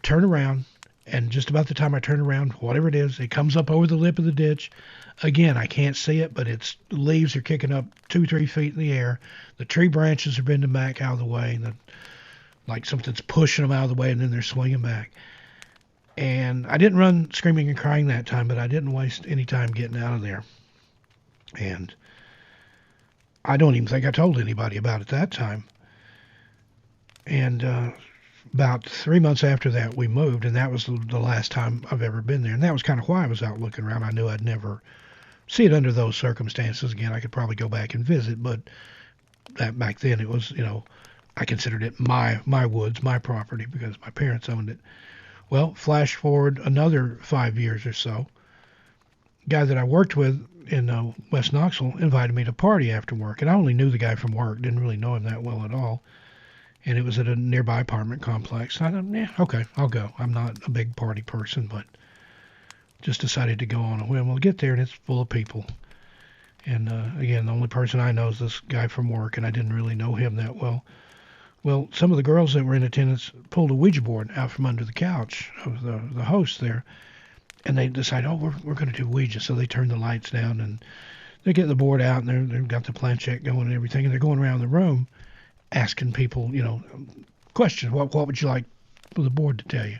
Turn around. And just about the time I turn around, whatever it is, it comes up over the lip of the ditch. Again, I can't see it, but the leaves are kicking up 2-3 feet in the air. The tree branches are bending back out of the way. Like something's pushing them out of the way, and then they're swinging back. And I didn't run screaming and crying that time, but I didn't waste any time getting out of there. And I don't even think I told anybody about it that time. And about 3 months after that, we moved, and that was the last time I've ever been there. And that was kind of why I was out looking around. I knew I'd never see it under those circumstances again. I could probably go back and visit, but that back then it was, I considered it my woods, my property, because my parents owned it. Well, flash forward another 5 years or so. Guy that I worked with in West Knoxville invited me to party after work, and I only knew the guy from work, didn't really know him that well at all. And it was at a nearby apartment complex. I thought, yeah, okay, I'll go. I'm not a big party person, but just decided to go on a whim. We'll get there, and it's full of people. And again, the only person I know is this guy from work, and I didn't really know him that well. Well, some of the girls that were in attendance pulled a Ouija board out from under the couch of the host there, and they decided, oh, we're going to do Ouija. So they turned the lights down, and they get the board out, and they've got the planchette going and everything, and they're going around the room asking people, questions. What would you like for the board to tell you?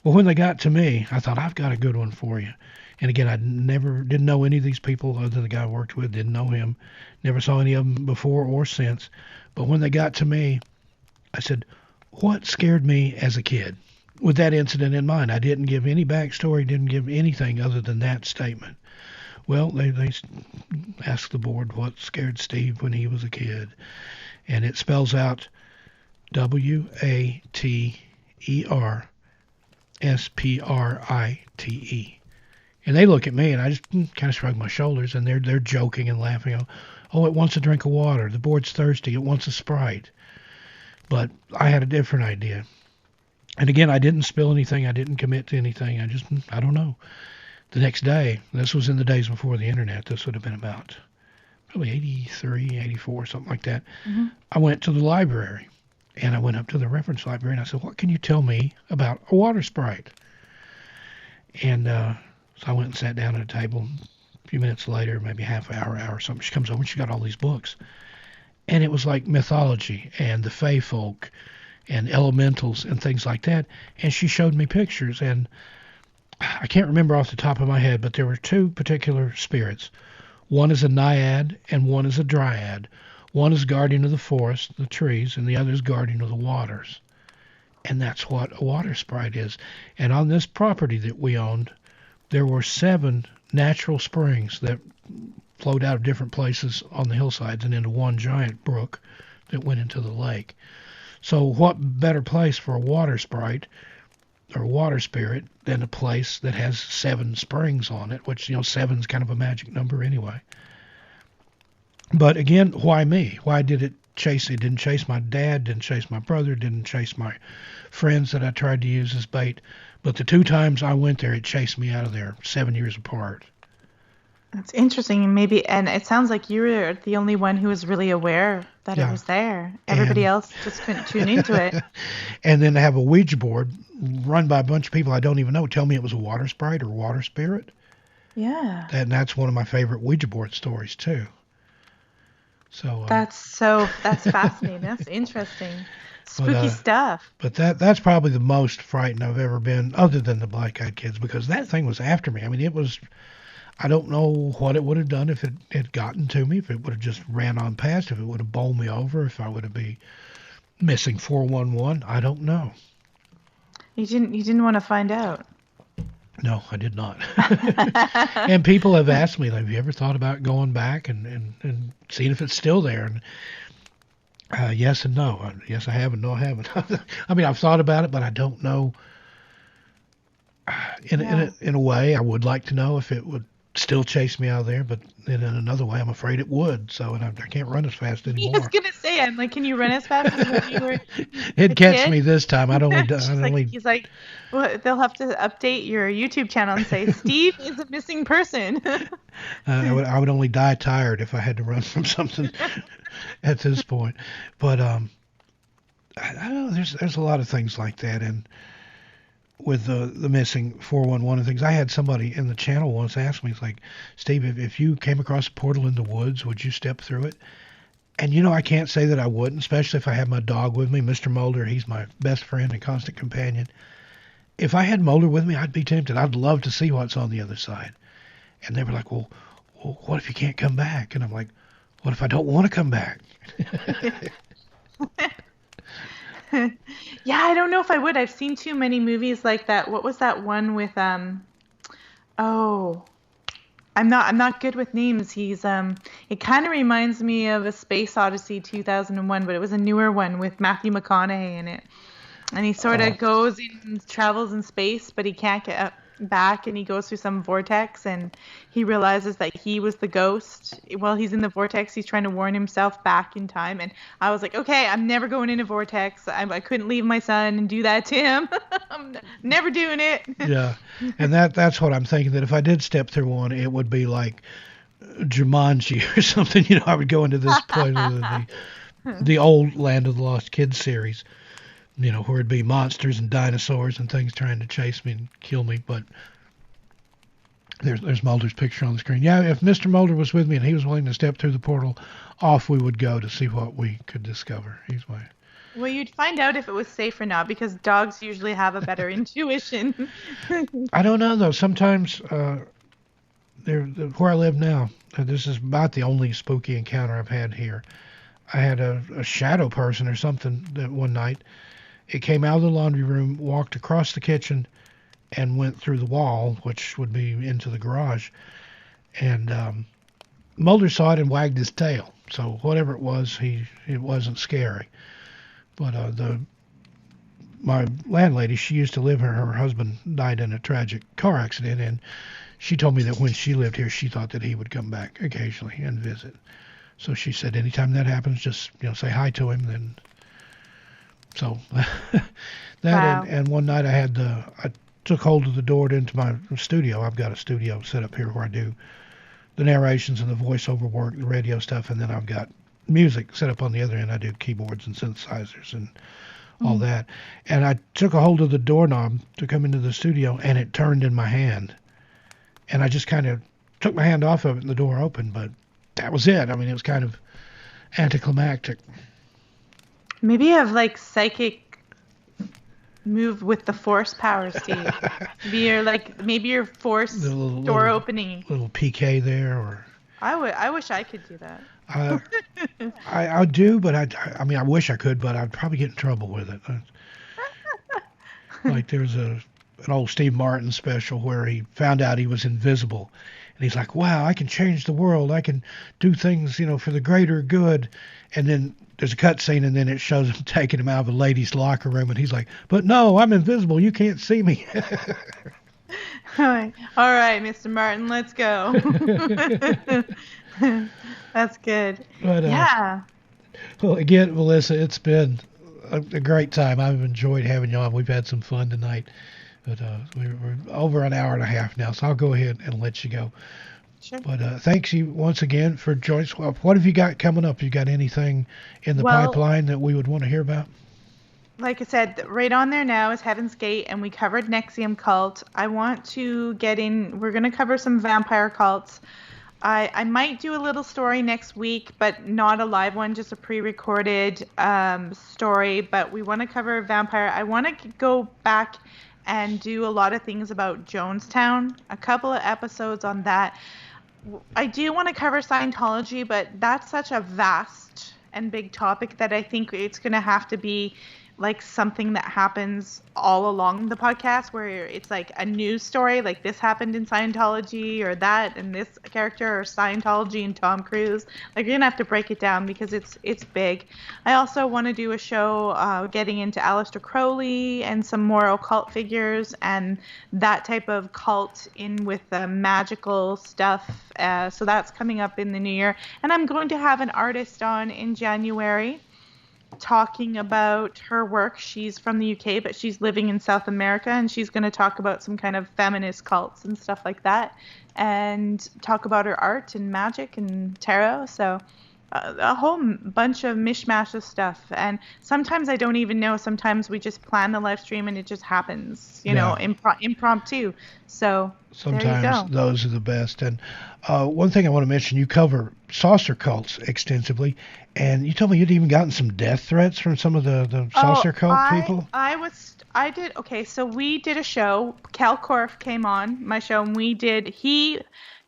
Well, when they got to me, I thought, I've got a good one for you. And again, I didn't know any of these people other than the guy I worked with, didn't know him, never saw any of them before or since. But when they got to me, I said, what scared me as a kid? With that incident in mind, I didn't give any backstory, didn't give anything other than that statement. Well, they asked the board what scared Steve when he was a kid. And it spells out WATERSPRITE. And they look at me, and I just kind of shrug my shoulders, and they're joking and laughing. Oh, it wants a drink of water. The board's thirsty. It wants a Sprite. But I had a different idea. And again, I didn't spill anything. I didn't commit to anything. I don't know. The next day, this was in the days before the internet. This would have been about probably 83, 84, something like that. Mm-hmm. I went to the library, and I went up to the reference library, and I said, what can you tell me about a water sprite? And so I went and sat down at a table. A few minutes later, maybe half hour or something, she comes over and she got all these books. And it was like mythology and the fae folk and elementals and things like that. And she showed me pictures, and I can't remember off the top of my head, but there were two particular spirits. One is a naiad and one is a dryad. One is guardian of the forest, the trees, and the other is guardian of the waters. And that's what a water sprite is. And on this property that we owned, there were 7 natural springs that flowed out of different places on the hillsides and into one giant brook that went into the lake. So what better place for a water sprite or a water spirit than a place that has 7 springs on it, which, 7 is kind of a magic number anyway. But again, why me? Why did it chase? It didn't chase my dad, didn't chase my brother, didn't chase my friends that I tried to use as bait. But the 2 times I went there, it chased me out of there 7 years apart. That's interesting. And it sounds like you were the only one who was really aware that it was there. Everybody else just couldn't tune into it. And then to have a Ouija board run by a bunch of people I don't even know tell me it was a water sprite or water spirit. Yeah. And that's one of my favorite Ouija board stories too. So that's fascinating. That's interesting. Spooky stuff. But that's probably the most frightened I've ever been, other than the black-eyed kids, because that thing was after me. I mean, it was. I don't know what it would have done if it had gotten to me, if it would have just ran on past, if it would have bowled me over, if I would have been missing 411. I don't know. You didn't want to find out. No, I did not. And people have asked me, have you ever thought about going back and seeing if it's still there? And yes and no. Yes, I have, and no, I haven't. I mean, I've thought about it, but I don't know. In a way, I would like to know if it would still chase me out of there, but in another way, I'm afraid it would. So, and I can't run as fast anymore. I was gonna say, I'm like, can you run as fast as when you were? It'd catch me this time. I'd only. He's like, well, they'll have to update your YouTube channel and say Steve is a missing person. I would only die tired if I had to run from something at this point. But I don't know. There's a lot of things like that, and with the missing 411 and things. I had somebody in the channel once ask me, it's like, Steve, if you came across a portal in the woods, would you step through it? And, I can't say that I wouldn't, especially if I had my dog with me, Mr. Melder. He's my best friend and constant companion. If I had Melder with me, I'd be tempted. I'd love to see what's on the other side. And they were like, well, what if you can't come back? And I'm like, what if I don't want to come back? Yeah, I don't know if I would. I've seen too many movies like that. What was that one with I'm not good with names. He's it kind of reminds me of a Space Odyssey 2001, but it was a newer one with Matthew McConaughey in it. And he sort of goes and travels in space, but he can't get back, and he goes through some vortex, and he realizes that he was the ghost. While he's in the vortex, he's trying to warn himself back in time. And I was like, okay, I'm never going in a vortex. I couldn't leave my son and do that to him. I'm never doing it. Yeah, and that's what I'm thinking, that if I did step through one, it would be like Jumanji or something. I would go into this point of the old Land of the Lost Kids series. Where it'd be monsters and dinosaurs and things trying to chase me and kill me. But there's Mulder's picture on the screen. Yeah, if Mr. Mulder was with me and he was willing to step through the portal, off we would go to see what we could discover. He's my. Well, you'd find out if it was safe or not because dogs usually have a better intuition. I don't know though. Sometimes where I live now, this is about the only spooky encounter I've had here. I had a shadow person or something that one night. It came out of the laundry room, walked across the kitchen, and went through the wall, which would be into the garage. And Mulder saw it and wagged his tail. So whatever it was, it wasn't scary. But my landlady, she used to live here. Her husband died in a tragic car accident, and she told me that when she lived here, she thought that he would come back occasionally and visit. So she said, anytime that happens, just say hi to him. Then, so that Wow. and one night I took hold of the door into my studio. I've got a studio set up here where I do the narrations and the voiceover work, the radio stuff, and then I've got music set up on the other end. I do keyboards and synthesizers and all that. And I took a hold of the doorknob to come into the studio, and it turned in my hand. And I just kind of took my hand off of it, and the door opened, but that was it. I mean, it was kind of anticlimactic. Maybe you have like psychic move with the force power, Steve. Maybe you're force door opening. Little PK there, or I wish I could do that. I do, but I mean, I wish I could, but I'd probably get in trouble with it. Like there's an old Steve Martin special where he found out he was invisible, and he's like, "Wow, I can change the world. I can do things, for the greater good." And then there's a cut scene, and then it shows him taking him out of a ladies' locker room, and he's like, "But no, I'm invisible. You can't see me." All right, Mr. Martin, let's go. That's good. But, yeah. Well, again, Melissa, it's been a great time. I've enjoyed having you on. We've had some fun tonight. But we're over an hour and a half now, so I'll go ahead and let you go. Sure. But thanks you once again for joining us. What have you got coming up? You got anything in the pipeline that we would want to hear about? Like I said, right on there now is Heaven's Gate, and we covered NXIVM cult. I want to get in. We're going to cover some vampire cults. I might do a little story next week, but not a live one, just a pre-recorded story. But we want to cover vampire. I want to go back and do a lot of things about Jonestown, a couple of episodes on that. I do want to cover Scientology, but that's such a vast and big topic that I think it's going to have to be like something that happens all along the podcast, where it's like a news story, like this happened in Scientology, or that and this character, or Scientology and Tom Cruise. Like, you're gonna have to break it down because it's big. I also want to do a show getting into Aleister Crowley and some more occult figures and that type of cult in with the magical stuff. So that's coming up in the new year, and I'm going to have an artist on in January talking about her work. She's from the UK, but she's living in South America, and she's going to talk about some kind of feminist cults and stuff like that, and talk about her art and magic and tarot. So a whole bunch of mishmash of stuff. And sometimes I don't even know. Sometimes we just plan the live stream and it just happens, impromptu. So sometimes those are the best. And one thing I want to mention, you cover saucer cults extensively, and you told me you'd even gotten some death threats from some of the saucer cult people. So we did a show. Cal Korff came on my show, and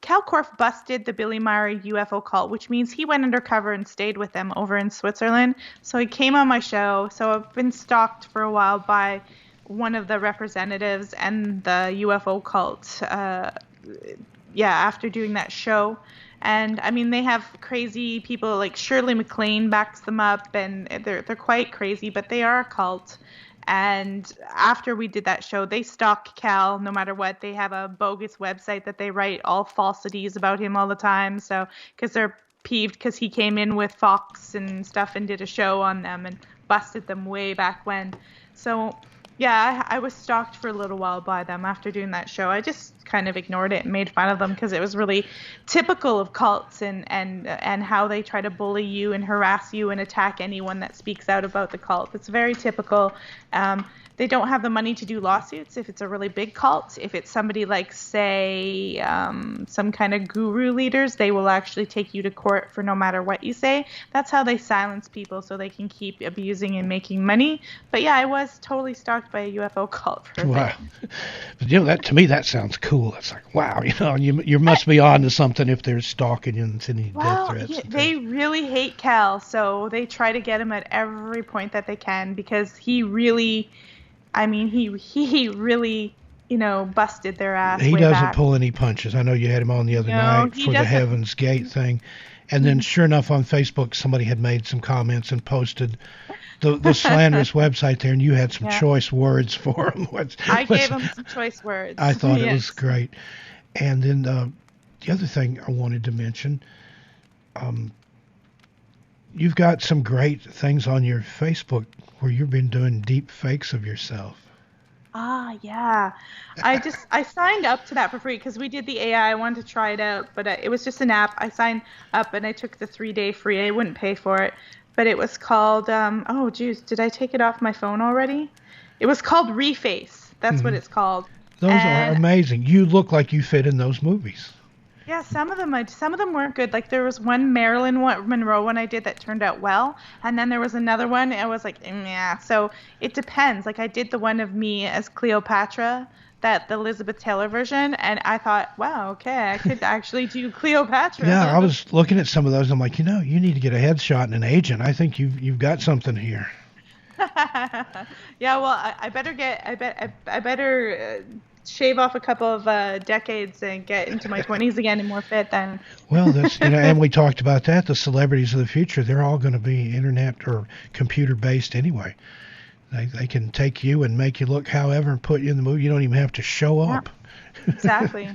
Cal Korff busted the Billy Meyer UFO cult, which means he went undercover and stayed with them over in Switzerland. So he came on my show. So I've been stalked for a while by one of the representatives and the UFO cult. After doing that show. And I mean, they have crazy people, like Shirley MacLaine backs them up, and they're quite crazy, but they are a cult. And after we did that show, they stalk Cal no matter what. They have a bogus website that they write all falsities about him all the time. So, because they're peeved because he came in with Fox and stuff and did a show on them and busted them way back when. So, yeah, I was stalked for a little while by them after doing that show. I just kind of ignored it and made fun of them because it was really typical of cults and how they try to bully you and harass you and attack anyone that speaks out about the cult. It's very typical. They don't have the money to do lawsuits if it's a really big cult. If it's somebody like, say, some kind of guru leaders, they will actually take you to court for no matter what you say. That's how they silence people so they can keep abusing and making money. But yeah, I was totally stalked by a UFO cult for a Wow. bit. But, that to me, that sounds cool. It's like, wow, you must be on to something if they're stalking you and sending you death Well, threats. yeah, And they things. really hate Cal, so they try to get him at every point that they can because he really, I mean, he really, busted their ass He way doesn't back. pull any punches. I know you had him on the other No, night he for the doesn't. Heaven's Gate thing. And then, sure enough, on Facebook, somebody had made some comments and posted the slanderous website there, and you had some Yeah, choice words for him. I gave him some choice I words. thought it was Yes. great. And then the other thing I wanted to mention, um, you've got some great things on your Facebook where you've been doing deep fakes of yourself. Ah, yeah. I signed up to that for free because we did the AI. I wanted to try it out, but it was just an app. I signed up and I took the 3-day free. I wouldn't pay for it, but it was called oh, geez, did I take it off my phone already? It was called Reface. That's what Mhm. it's called. Those are And amazing. You look like you fit in those movies. yeah, some of them weren't good. Like there was one Monroe one I did that turned out well, and then there was another one I was like, yeah. So it depends. Like I did the one of me as Cleopatra, the Elizabeth Taylor version, and I thought, wow, okay, I could actually do Yeah, I Cleopatra. was looking at some of those. I'm like, you need to get a headshot and an agent. I think you've got something here. Yeah, well, I better get I better shave off a couple of decades and get into my 20s again and more fit then. Well, that's and we talked about that. The celebrities of the future, they're all going to be internet or computer based anyway. They can take you and make you look however and put you in the movie. You don't even have to show Yeah, up. exactly.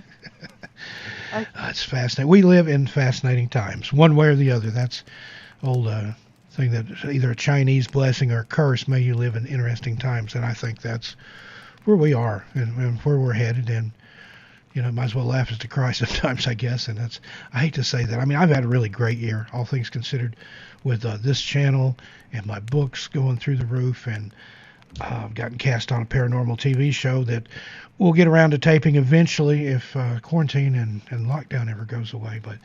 I, It's fascinating. We live in fascinating times, one way or the other. That's old thing that either a Chinese blessing or a curse. May you live in interesting times, and I think that's where we are and where we're headed. And might as well laugh at the cry sometimes, I guess. And I hate to say that. I mean, I've had a really great year, all things considered, with this channel and my books going through the roof, and I've gotten cast on a paranormal TV show that we'll get around to taping eventually if quarantine and lockdown ever goes away. But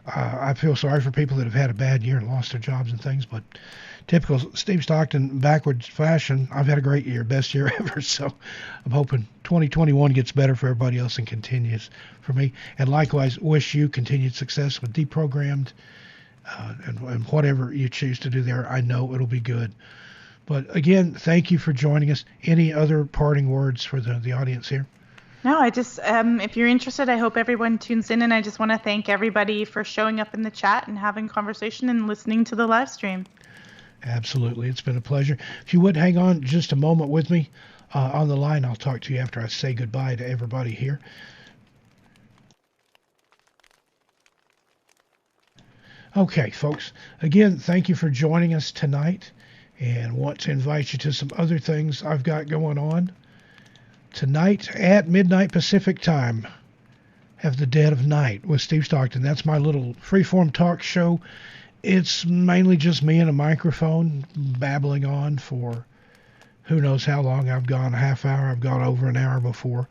I feel sorry for people that have had a bad year and lost their jobs and things. But typical Steve Stockton, backwards fashion, I've had a great year, best year ever. So I'm hoping 2021 gets better for everybody else and continues for me. And likewise, wish you continued success with Deprogrammed and whatever you choose to do there. I know it'll be good. But again, thank you for joining us. Any other parting words for the audience here? no, I just if you're interested, I hope everyone tunes in, and I just want to thank everybody for showing up in the chat and having conversation and listening to the live stream. Absolutely. It's been a pleasure. If you would hang on just a moment with me on the line, I'll talk to you after I say goodbye to everybody here. Okay, folks. Again, thank you for joining us tonight, and want to invite you to some other things I've got going on. Tonight at midnight Pacific time, have the Dead of Night with Steve Stockton. That's my little freeform talk show. It's mainly just me and a microphone babbling on for who knows how long. I've gone a half hour. I've gone over an hour before.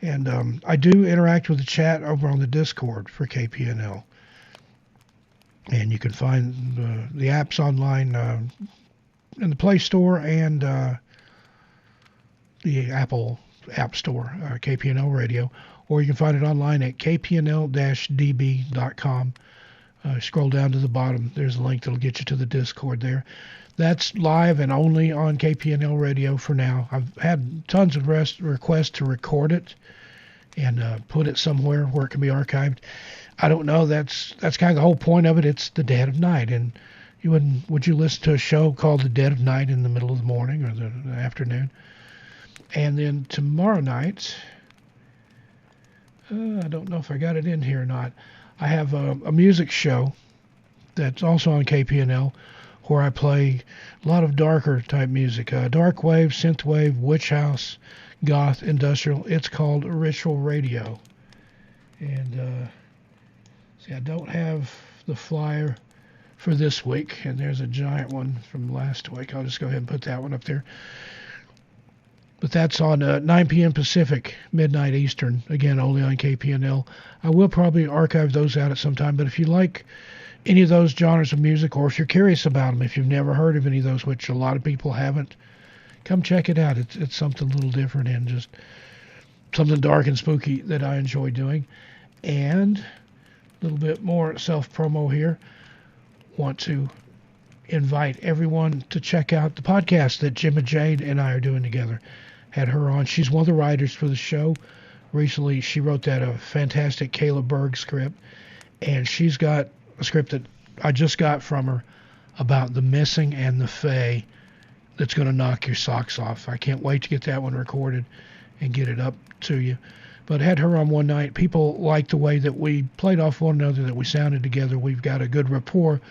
And I do interact with the chat over on the Discord for KPNL. And you can find the apps online in the Play Store and the Apple App Store, KPNL Radio. Or you can find it online at kpnl-db.com. Scroll down to the bottom. There's a link that'll get you to the Discord there. That's live and only on KPNL Radio for now. I've had tons of requests to record it and put it somewhere where it can be archived. I don't know. That's kind of the whole point of it. It's the dead of night, and would you listen to a show called The Dead of Night in the middle of the morning or the afternoon? And then tomorrow night, I don't know if I got it in here or not. I have a music show that's also on KPNL where I play a lot of darker type music, dark wave, synthwave, witch house, goth, industrial. It's called Ritual Radio. And see, I don't have the flyer for this week, and there's a giant one from last week. I'll just go ahead and put that one up there. But that's on 9 p.m. Pacific, midnight Eastern, again, only on KPNL. I will probably archive those out at some time, but if you like any of those genres of music, or if you're curious about them, if you've never heard of any of those, which a lot of people haven't, come check it out. It's something a little different and just something dark and spooky that I enjoy doing. And a little bit more self-promo here. Want to invite everyone to check out the podcast that Jim and Jade and I are doing together. Had her on. She's one of the writers for the show. Recently, she wrote that a fantastic Caleb Berg script, and she's got a script that I just got from her about the missing and the fae that's going to knock your socks off. I can't wait to get that one recorded and get it up to you. But I had her on one night. People liked the way that we played off one another, that we sounded together. We've got a good rapport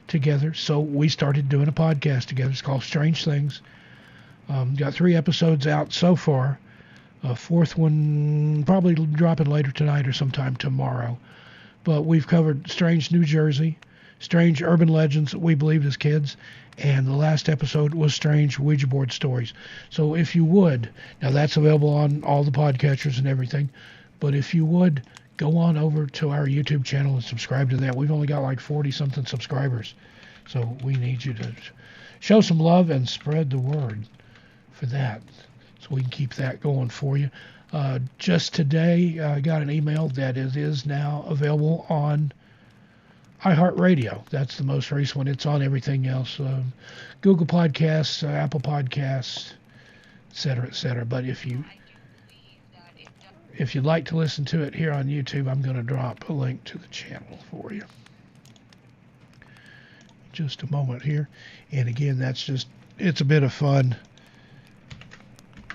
together, so we started doing a podcast together. It's called Strange Things. Got 3 episodes out so far. A 4th one probably dropping later tonight or sometime tomorrow. But we've covered strange New Jersey, strange urban legends that we believed as kids, and the last episode was strange Ouija board stories. So if you would, now that's available on all the podcatchers and everything, but if you would, go on over to our YouTube channel and subscribe to that. We've only got like 40-something subscribers, so we need you to show some love and spread the word for that, so we can keep that going for you. Just today, I got an email that it is now available on iHeartRadio. That's the most recent one. It's on everything else, Google Podcasts, Apple Podcasts, etc., etc. But if you'd like to listen to it here on YouTube, I'm going to drop a link to the channel for you. Just a moment here. And again, it's a bit of fun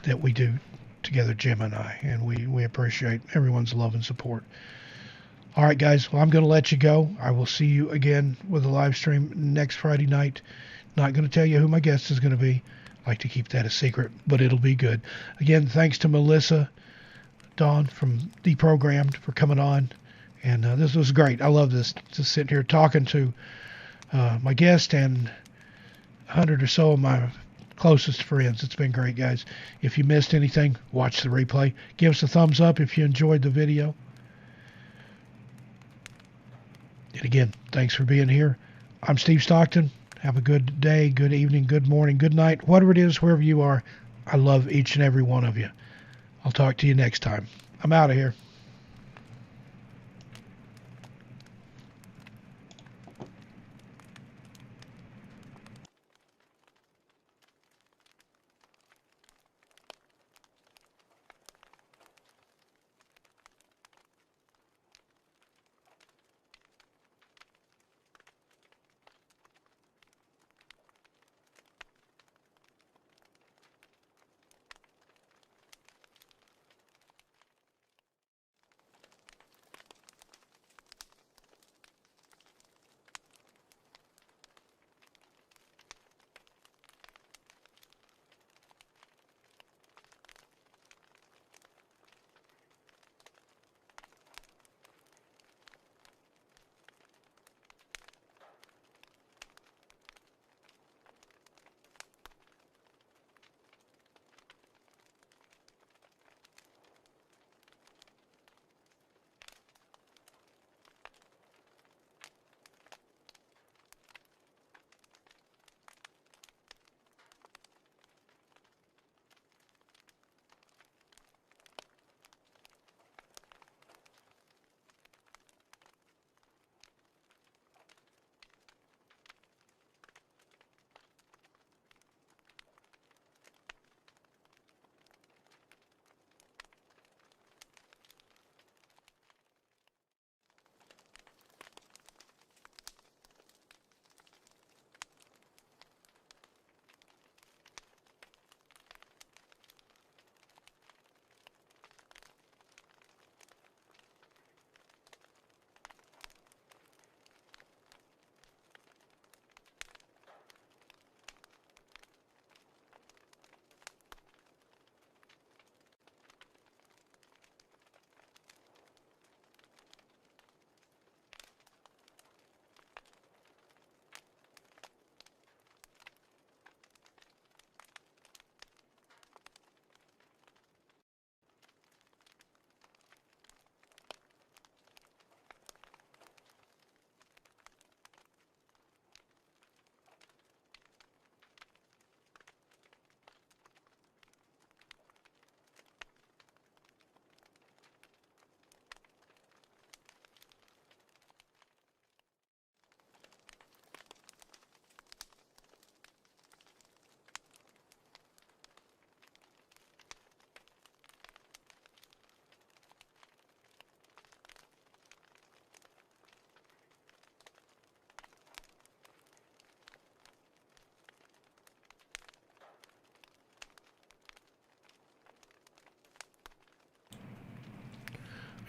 that we do together, Jim and I, and we appreciate everyone's love and support. All right, guys, well, I'm going to let you go. I will see you again with a live stream next Friday night. Not going to tell you who my guest is going to be. I like to keep that a secret, but it'll be good. Again, thanks to Melissa Dawn from Deprogrammed for coming on, and this was great. I love this, just sitting here talking to my guest and 100 or so of my closest friends. It's been great, guys. If you missed anything, watch the replay. Give us a thumbs up if you enjoyed the video. And again, thanks for being here. I'm Steve Stockton. Have a good day, good evening, good morning, good night, whatever it is, wherever you are. I love each and every one of you. I'll talk to you next time. I'm out of here.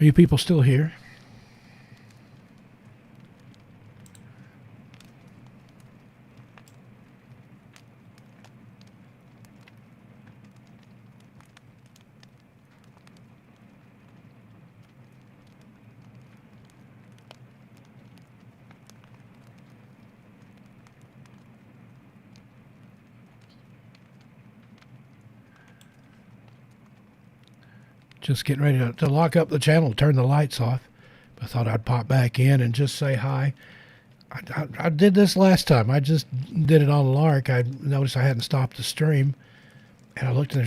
Are you people still here? Just getting ready to lock up the channel, turn the lights off. I thought I'd pop back in and just say hi. I did this last time. I just did it on a lark. I noticed I hadn't stopped the stream. And I looked and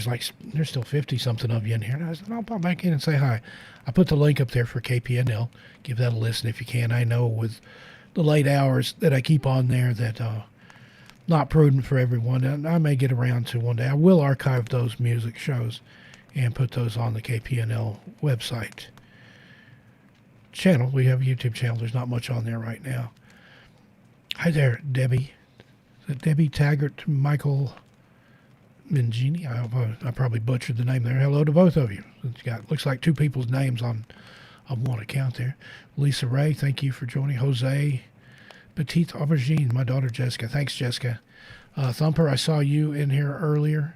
there's still 50 something of you in here. And I said, I'll pop back in and say hi. I put the link up there for KPNL. Give that a listen if you can. I know with the late hours that I keep on there that not prudent for everyone. And I may get around to one day. I will archive those music shows and put those on the KPNL website channel. We have a YouTube channel. There's not much on there right now. Hi there, Debbie. Is it Debbie Taggart, Michael Mingini? I probably butchered the name there. Hello to both of you. It's got looks like two people's names on one account there. Lisa Ray, thank you for joining. Jose Petite Aubergine, my daughter Jessica. Thanks, Jessica. Thumper, I saw you in here earlier.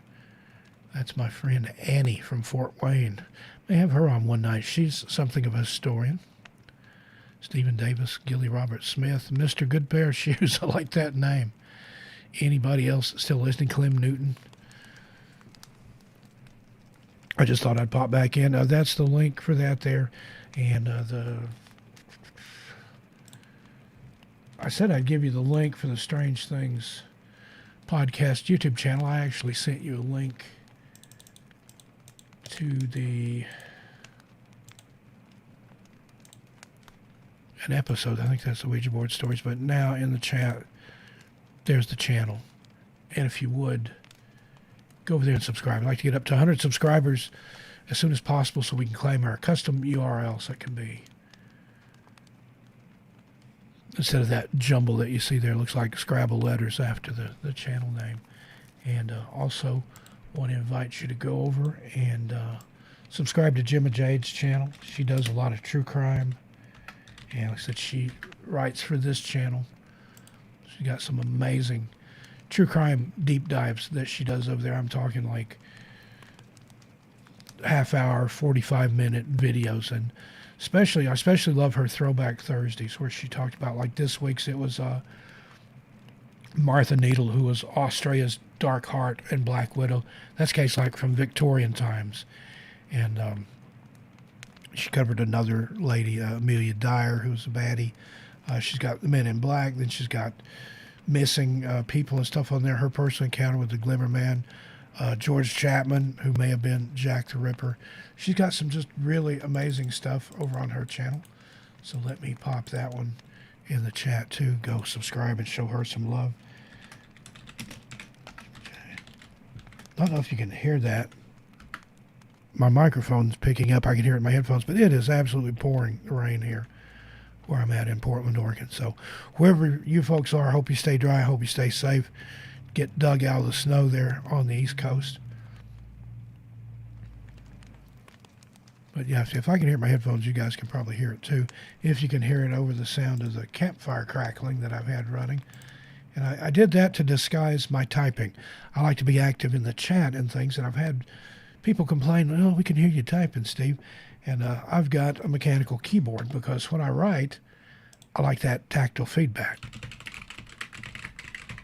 That's my friend Annie from Fort Wayne. May have her on one night. She's something of a historian. Stephen Davis, Gilly Robert Smith, Mr. Good Pair of Shoes. I like that name. Anybody else still listening? Clem Newton. I just thought I'd pop back in. That's the link for that there. And I said I'd give you the link for the Strange Things podcast YouTube channel. I actually sent you a link to an episode. I think that's the Ouija board stories. But now in the chat, there's the channel. And if you would, go over there and subscribe. I'd like to get up to 100 subscribers as soon as possible so we can claim our custom URL. So it can be, instead of that jumble that you see there, looks like Scrabble letters after the channel name. And also want to invite you to go over and subscribe to Gemma Jade's channel. She does a lot of true crime. And like I said, she writes for this channel. She got some amazing true crime deep dives that she does over there. I'm talking like half hour, 45-minute videos. And I especially love her Throwback Thursdays where she talked about, like this week's, it was Martha Needle, who was Austria's Dark Heart and Black Widow. That's case like from Victorian times. And she covered another lady, Amelia Dyer, who was a baddie. She's got the Men in Black. Then she's got missing people and stuff on there. Her personal encounter with the Glimmer Man. George Chapman, who may have been Jack the Ripper. She's got some just really amazing stuff over on her channel. So let me pop that one in the chat too. Go subscribe and show her some love. Okay. I don't know if you can hear that. My microphone's picking up. I can hear it in my headphones, but it is absolutely pouring rain here where I'm at in Portland, Oregon. So wherever you folks are, I hope you stay dry. I hope you stay safe. Get dug out of the snow there on the East Coast. But yeah, if I can hear my headphones, you guys can probably hear it too. If you can hear it over the sound of the campfire crackling that I've had running. And I did that to disguise my typing. I like to be active in the chat and things, and I've had people complain, oh, we can hear you typing, Steve. And I've got a mechanical keyboard because when I write, I like that tactile feedback.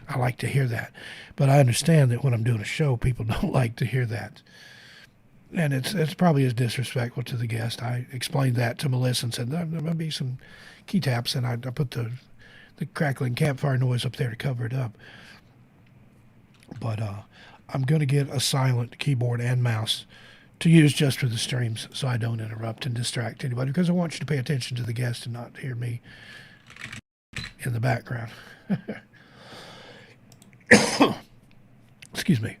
I like to hear that. But I understand that when I'm doing a show, people don't like to hear that. And it's probably as disrespectful to the guest. I explained that to Melissa and said, there might be some key taps, and I put the crackling campfire noise up there to cover it up. But I'm going to get a silent keyboard and mouse to use just for the streams so I don't interrupt and distract anybody, because I want you to pay attention to the guest and not hear me in the background. Excuse me.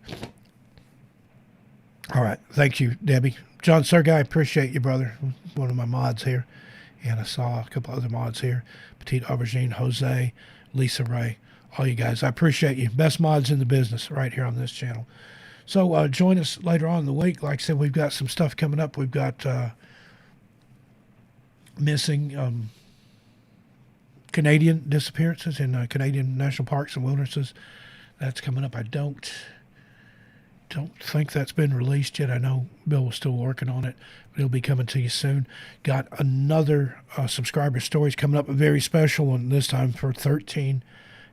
All right. Thank you, Debbie. John Sergei, I appreciate you, brother. One of my mods here. And I saw a couple other mods here. Petite Aubergine, Jose, Lisa Ray, all you guys. I appreciate you. Best mods in the business right here on this channel. So join us later on in the week. Like I said, we've got some stuff coming up. We've got missing Canadian disappearances in Canadian national parks and wildernesses. That's coming up. I don't think that's been released yet. I know Bill was still working on it, but it'll be coming to you soon. Got another subscriber stories coming up, a very special one this time for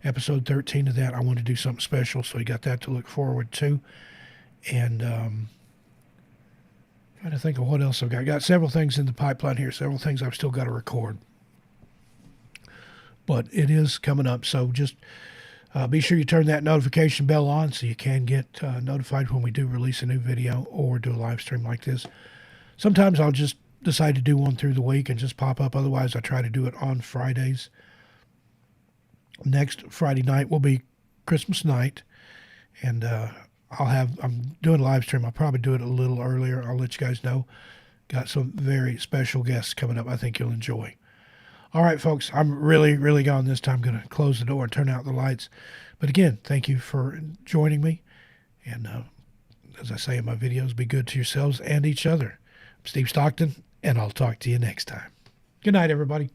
episode 13 of that. I want to do something special, so you got that to look forward to. And trying to think of what else I've got. Got several things in the pipeline here, several things I've still got to record. But it is coming up, so just be sure you turn that notification bell on so you can get notified when we do release a new video or do a live stream like this. Sometimes I'll just decide to do one through the week and just pop up. Otherwise, I try to do it on Fridays. Next Friday night will be Christmas night, and I'm doing a live stream. I'll probably do it a little earlier. I'll let you guys know. Got some very special guests coming up I think you'll enjoy. All right, folks, I'm really gone this time. I'm going to close the door and turn out the lights. But again, thank you for joining me. And as I say in my videos, be good to yourselves and each other. I'm Steve Stockton, and I'll talk to you next time. Good night, everybody.